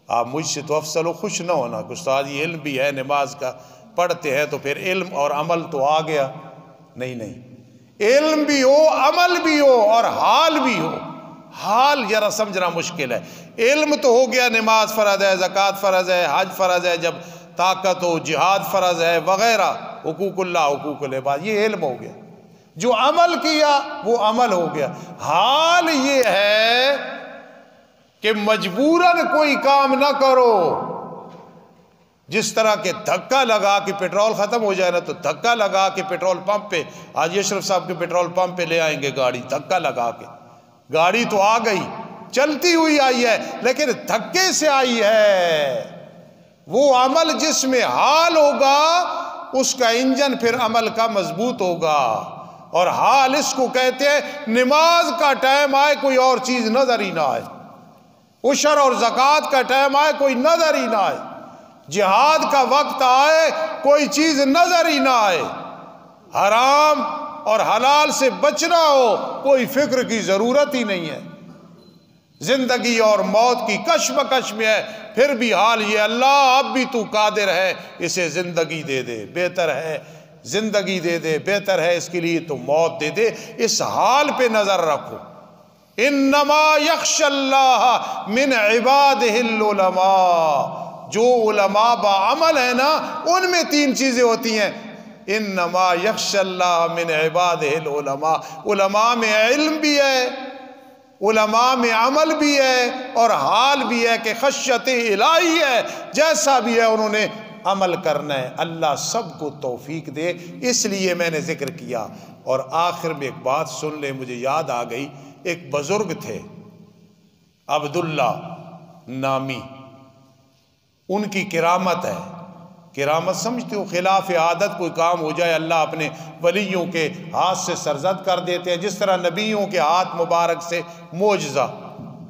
آپ مجھ سے تو افضل ہو، خوش نہ ہونا کہ استاد یہ علم بھی ہے، نماز کا پڑھتے ہیں تو پھر علم اور عمل تو آ گیا۔ نہیں نہیں، علم بھی ہو، عمل بھی ہو، اور حال بھی ہو۔ حال ذرا سمجھنا مشکل ہے۔ علم تو ہو گیا، نماز فرض ہے، زکوٰۃ فرض ہے، حج فرض ہے، جب طاقت ہو جہاد فرض ہے وغیرہ، حقوق اللہ، حقوق العباد، یہ علم ہو گیا۔ جو عمل کیا وہ عمل ہو گیا۔ حال یہ ہے کہ مجبوراً کوئی کام نہ کرو، جس طرح کہ دھکا لگا کہ پیٹرول ختم ہو جائے نا تو دھکا لگا کے پیٹرول پمپ پہ، آج اشرف صاحب کے پیٹرول پمپ پہ لے آئیں گے گاڑی، دھکا لگا کے، گاڑی تو آ گئی، چلتی ہوئی آئی ہے، لیکن دھکے سے آئی ہے۔ وہ عمل جس میں حال ہوگا اس کا انجن پھر عمل کا مضبوط ہوگا۔ اور حال اس کو کہتے ہیں نماز کا ٹائم آئے کوئی اور چیز نظر ہی نہ آئے، عشر اور زکوٰۃ کا ٹائم آئے کوئی نظر ہی نہ آئے، جہاد کا وقت آئے کوئی چیز نظر ہی نہ آئے، حرام اور حلال سے بچنا ہو کوئی فکر کی ضرورت ہی نہیں ہے، زندگی اور موت کی کشمکش میں ہے، پھر بھی حال یہ اللہ اب بھی تو قادر ہے اسے زندگی دے دے، بہتر ہے زندگی دے دے، بہتر ہے اس کے لیے تو موت دے دے۔ اس حال پہ نظر رکھو۔ انما یخشی اللہ من عبادہ العلماء، جو علماء بعمل ہے نا ان میں 3 چیزیں ہوتی ہیں۔ انما یخشی اللہ من عبادہ العلماء، علماء میں علم بھی ہے، علماء میں عمل بھی ہے، اور حال بھی ہے کہ خشیت الہی ہے، جیسا بھی ہے انہوں نے عمل کرنا ہے۔ اللہ سب کو توفیق دے، اس لیے میں نے ذکر کیا۔ اور آخر میں ایک بات سن لیں، مجھے یاد آ گئی، ایک بزرگ تھے عبداللہ نامی، ان کی کرامت ہے۔ کرامت سمجھتے ہو؟ خلاف عادت کوئی کام ہو جائے اللہ اپنے ولیوں کے ہاتھ سے سرزد کر دیتے ہیں، جس طرح نبیوں کے ہاتھ مبارک سے معجزہ،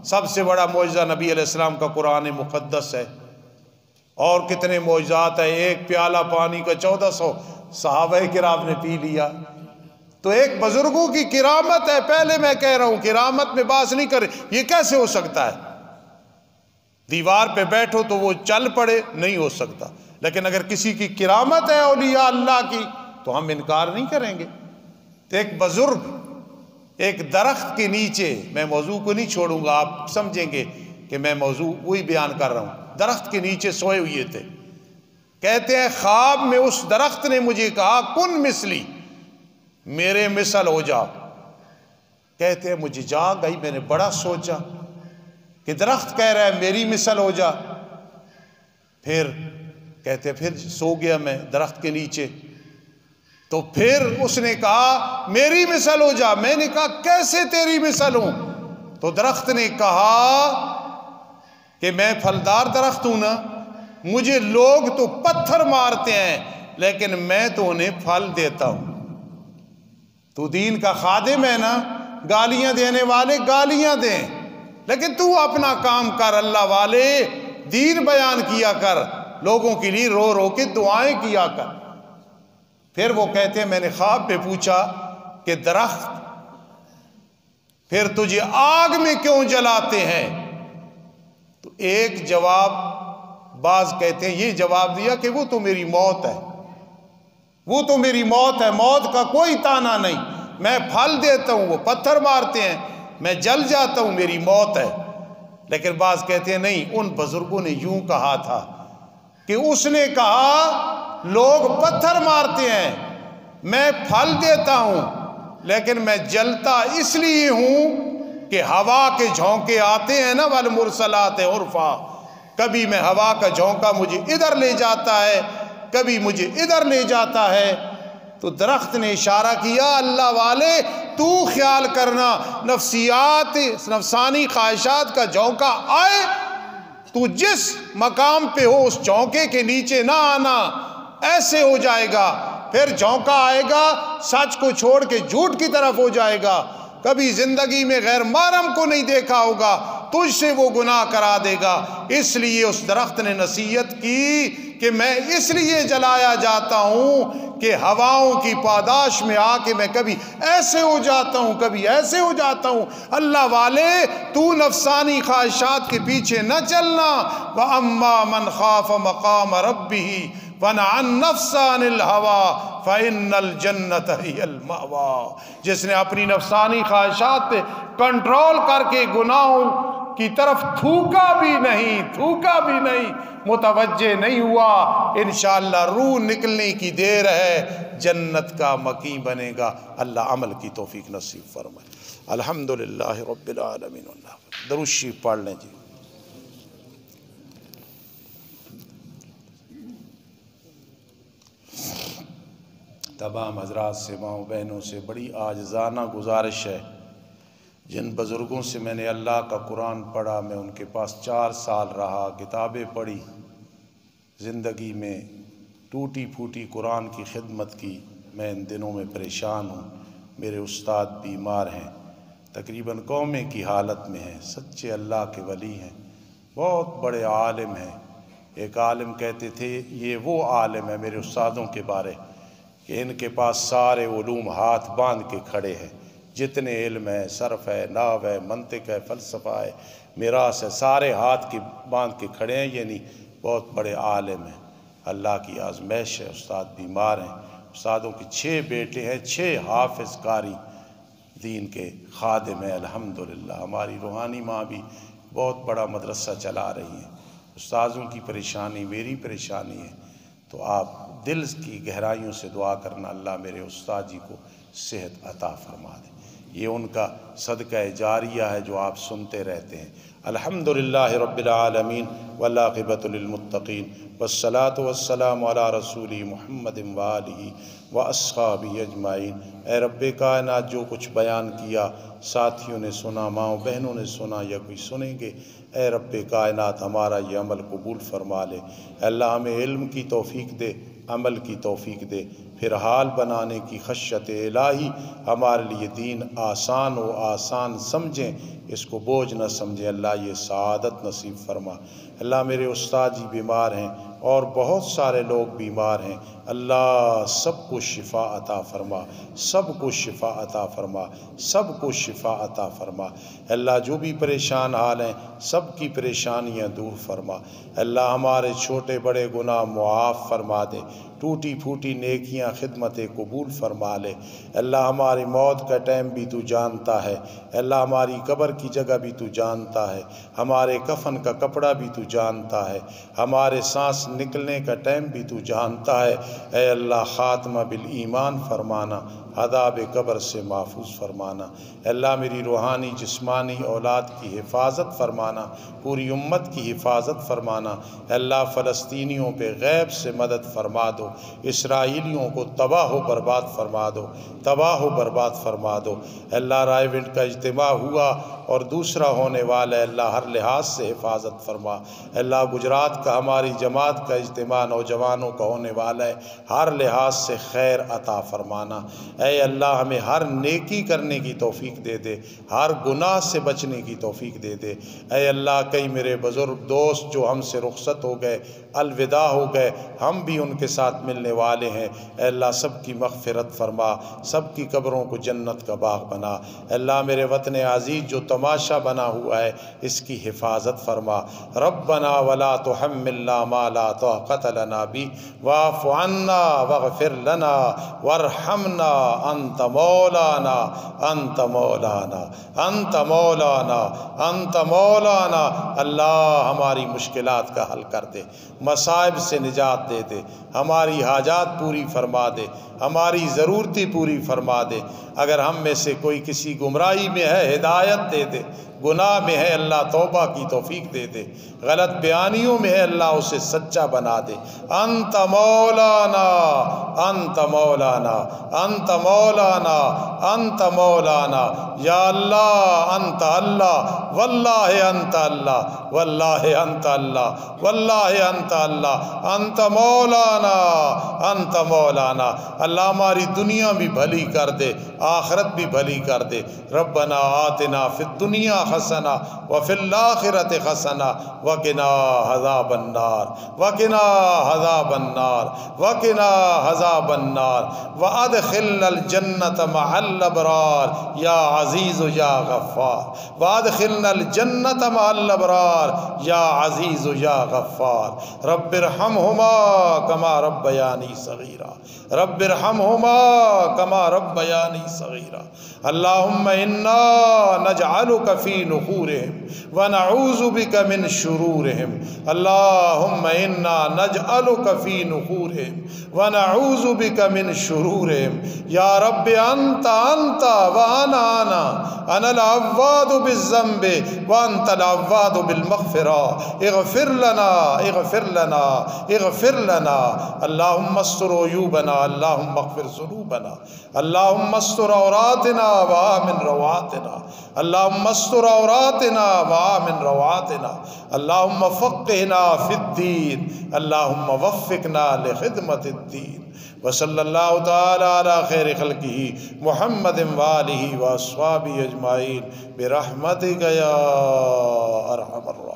سب سے بڑا معجزہ نبی علیہ السلام کا قرآن مقدس ہے، اور کتنے معجزات ہیں، ایک پیالہ پانی کا 1400 صحابہ کرام نے پی لیا۔ تو ایک بزرگوں کی کرامت ہے، پہلے میں کہہ رہا ہوں کرامت میں باس نہیں کر، یہ کیسے ہو سکتا ہے؟ دیوار پہ بیٹھو تو وہ چل پڑے، نہیں ہو سکتا، لیکن اگر کسی کی کرامت ہے اولیاء اللہ کی تو ہم انکار نہیں کریں گے۔ تو ایک بزرگ ایک درخت کے نیچے، میں موضوع کو نہیں چھوڑوں گا، آپ سمجھیں گے کہ میں موضوع وہی بیان کر رہا ہوں، درخت کے نیچے سوئے ہوئے تھے، کہتے ہیں خواب میں اس درخت نے مجھے کہا کن مثلی، میرے مثل ہو جا۔ کہتے ہیں مجھے جاگ آئی، میں نے بڑا سوچا کہ درخت کہہ رہا ہے میری مثل ہو جا۔ پھر کہتے پھر سو گیا میں درخت کے نیچے، تو پھر اس نے کہا میری مثل ہو جا۔ میں نے کہا کیسے تیری مثل ہوں؟ تو درخت نے کہا کہ میں پھلدار درخت ہوں نا، مجھے لوگ تو پتھر مارتے ہیں لیکن میں تو انہیں پھل دیتا ہوں۔ تو دین کا خادم ہے نا، گالیاں دینے والے گالیاں دیں، لیکن تو اپنا کام کر، اللہ والے دین بیان کیا کر، لوگوں کے لیے رو رو کے دعائیں کیا کر۔ پھر وہ کہتے ہیں میں نے خواب میں پوچھا کہ درخت پھر تجھے آگ میں کیوں جلاتے ہیں؟ تو ایک جواب، بعض کہتے ہیں یہ جواب دیا کہ وہ تو میری موت ہے، وہ تو میری موت ہے، موت کا کوئی تانا نہیں، میں پھل دیتا ہوں، وہ پتھر مارتے ہیں، میں جل جاتا ہوں، میری موت ہے۔ لیکن بعض کہتے ہیں نہیں، ان بزرگوں نے یوں کہا تھا کہ اس نے کہا لوگ پتھر مارتے ہیں، میں پھل دیتا ہوں، لیکن میں جلتا اس لیے ہوں کہ ہوا کے جھونکے آتے ہیں نا، والمرسلات عرفا، کبھی میں ہوا کا جھونکا مجھے ادھر لے جاتا ہے، کبھی مجھے ادھر لے جاتا ہے۔ تو درخت نے اشارہ کیا اللہ والے تو خیال کرنا، نفسانی خواہشات کا جھونکا آئے تو جس مقام پہ ہو اس جھونکے کے نیچے نہ آنا، ایسے ہو جائے گا، پھر جھونکا آئے گا سچ کو چھوڑ کے جھوٹ کی طرف ہو جائے گا، کبھی زندگی میں غیر محرم کو نہیں دیکھا ہوگا، تجھ سے وہ گناہ کرا دے گا۔ اس لیے اس درخت نے نصیحت کی کہ میں اس لیے جلایا جاتا ہوں کہ ہواؤں کی پاداش میں آ کے میں کبھی ایسے ہو جاتا ہوں، کبھی ایسے ہو جاتا ہوں۔ اللہ والے تو نفسانی خواہشات کے پیچھے نہ چلنا، وَأَمَّا مَنْ خَافَ مَقَامَ رَبِّهِ وَنَهَى النَّفْسَ عَنِ الْهَوَىٰ فَإِنَّ الْجَنَّةَ هِيَ الْمَأْوَىٰ۔ جس نے اپنی نفسانی خواہشات پہ کنٹرول کر کے گناہوں کی طرف تھوکا بھی نہیں، متوجہ نہیں ہوا، انشاءاللہ روح نکلنے کی دیر ہے، جنت کا مقیم بنے گا۔ اللہ عمل کی توفیق نصیب فرمائے۔ الحمدللہ رب العالمین۔ درود شریف پڑھ لیں جی۔ تمام حضرات سے، ماؤں بہنوں سے بڑی عاجزانہ گزارش ہے، جن بزرگوں سے میں نے اللہ کا قرآن پڑھا، میں ان کے پاس 4 سال رہا، کتابیں پڑھی، زندگی میں ٹوٹی پھوٹی قرآن کی خدمت کی، میں ان دنوں میں پریشان ہوں، میرے استاد بیمار ہیں، تقریباً قومے کی حالت میں ہیں، سچے اللہ کے ولی ہیں، بہت بڑے عالم ہیں۔ ایک عالم کہتے تھے یہ وہ عالم ہے میرے استادوں کے بارے کہ ان کے پاس سارے علوم ہاتھ باندھ کے کھڑے ہیں، جتنے علم ہے، صرف ہے، نحو ہے، منطق ہے، فلسفہ ہے، میراث ہے، سارے ہاتھ کے باندھ کے کھڑے ہیں، یعنی بہت بڑے عالم ہیں۔ اللہ کی آزمائش ہے، استاد بیمار ہیں، استادوں کے 6 بیٹے ہیں، 6 حافظ قاری دین کے خادم ہیں الحمدللہ۔ ہماری روحانی ماں بھی بہت بڑا مدرسہ چلا رہی ہیں۔ استاذوں کی پریشانی میری پریشانی ہے، تو آپ دل کی گہرائیوں سے دعا کرنا اللہ میرے استاد جی کو صحت عطا فرما دے، یہ ان کا صدقہ جاریہ ہے جو آپ سنتے رہتے ہیں۔ الحمدللہ رب العالمین والعاقبۃ للمتقین والصلاۃ والسلام علی رسول محمد وآلہ واصحابہ اجمعین۔ اے رب کائنات، جو کچھ بیان کیا ساتھیوں نے سنا، ماؤں بہنوں نے سنا یا کوئی سنیں گے، اے رب کائنات ہمارا یہ عمل قبول فرما لے۔ اے اللہ ہمیں علم کی توفیق دے، عمل کی توفیق دے، پھر حال بنانے کی خشیت الہی ہمارے لیے دین آسان ہو، آسان سمجھیں، اس کو بوجھ نہ سمجھیں۔ اللہ یہ سعادت نصیب فرما۔ اللہ میرے استاد جی بیمار ہیں اور بہت سارے لوگ بیمار ہیں، اللہ سب کو شفا عطا فرما، سب کو شفا عطا فرما، سب کو شفا عطا فرما۔ اللہ جو بھی پریشان حال ہیں سب کی پریشانیاں دور فرما۔ اللہ ہمارے چھوٹے بڑے گناہ معاف فرما دے، ٹوٹی پھوٹی نیکیاں خدمتیں قبول فرما لے۔ اللہ ہماری موت کا ٹائم بھی تو جانتا ہے، اللہ ہماری قبر کی جگہ بھی تو جانتا ہے، ہمارے کفن کا کپڑا بھی تو جانتا ہے، ہمارے سانس نکلنے کا ٹائم بھی تو جانتا ہے۔ اے اللہ خاتمہ بالایمان فرمانا، عذاب قبر سے محفوظ فرمانا۔ اللہ میری روحانی جسمانی اولاد کی حفاظت فرمانا، پوری امت کی حفاظت فرمانا۔ اللہ فلسطینیوں پہ غیب سے مدد فرما دو، اسرائیلیوں کو تباہ و برباد فرما دو، تباہ و برباد فرما دو۔ اللہ رائے ونڈ کا اجتماع ہوا اور دوسرا ہونے والا ہے، اللہ ہر لحاظ سے حفاظت فرما۔ اللہ گجرات کا ہماری جماعت کا اجتماع نوجوانوں کا ہونے والا ہے، ہر لحاظ سے خیر عطا فرمانا۔ اے اللہ ہمیں ہر نیکی کرنے کی توفیق دے دے، ہر گناہ سے بچنے کی توفیق دے دے۔ اے اللہ کئی میرے بزرگ دوست جو ہم سے رخصت ہو گئے، الوداع ہو گئے، ہم بھی ان کے ساتھ ملنے والے ہیں، اے اللہ سب کی مغفرت فرما، سب کی قبروں کو جنت کا باغ بنا۔ اے اللہ میرے وطن عزیز جو تماشا بنا ہوا ہے اس کی حفاظت فرما۔ ربنا ولا تحملنا ما لا طاقت لنا به واعف عنا واغفر لنا وارحمنا انت مولانا انت مولانا انت مولانا انت مولانا۔ اللہ ہماری مشکلات کا حل کر دے، مصائب سے نجات دے دے، ہماری حاجات پوری فرما دے، ہماری ضرورتیں پوری فرما دے۔ اگر ہم میں سے کوئی کسی گمراہی میں ہے ہدایت دے دے، گناہ میں ہے اللہ توبہ کی توفیق دے دے، غلط بیانیوں میں ہے اللہ اسے سچا بنا دے۔ انت مولانا انت مولانا انت مولانا انت مولانا، یا اللہ انت اللہ واللہ انت اللہ واللہ انت اللہ واللہ انت اللہ انت مولانا انت مولانا۔ اللہ ہماری دنیا بھی بھلی کر دے، آخرت بھی بھلی کر دے۔ ربنا آتنا فی الدنیا حسنہ وفی الآخرۃ حسنہ وقنا عذاب النار وقنا عذاب النار وقنا عذاب النار وادخلنا الجنۃ مع الابرار یا عزیز یا غفار وادخلنا الجنۃ مع الابرار یا عزیز یا غفار۔ رب ارحمہما کما ربیانی صغیرا رب ارحمہما کما ربیانی صغیرا۔ اللہم انا نجعلک فی نحورہم ونعوذ بک من شرورہم۔ اللہم انا نجعلک فی نحورہم ونعوذ بک من شرورہم۔ یا رب انت انت وانا انا العواد بالذنب وانت العواد بالمغفرہ، اغفر لنا اغفر لنا اغفر لنا۔ اللہم استر عیوبنا اللہم اغفر ذنوبنا اللہم استر عوراتنا وآمن رواتنا اللہم استر عوراتنا وآمن رواتنا اللہم فقہنا فی الدین اللہم وفقنا لخدمت الدین۔ وصلی اللہ تعالی علی خیر خلقہ محمد وآلہ واصحابہ اجمعین برحمتک یا ارحم الراحمین۔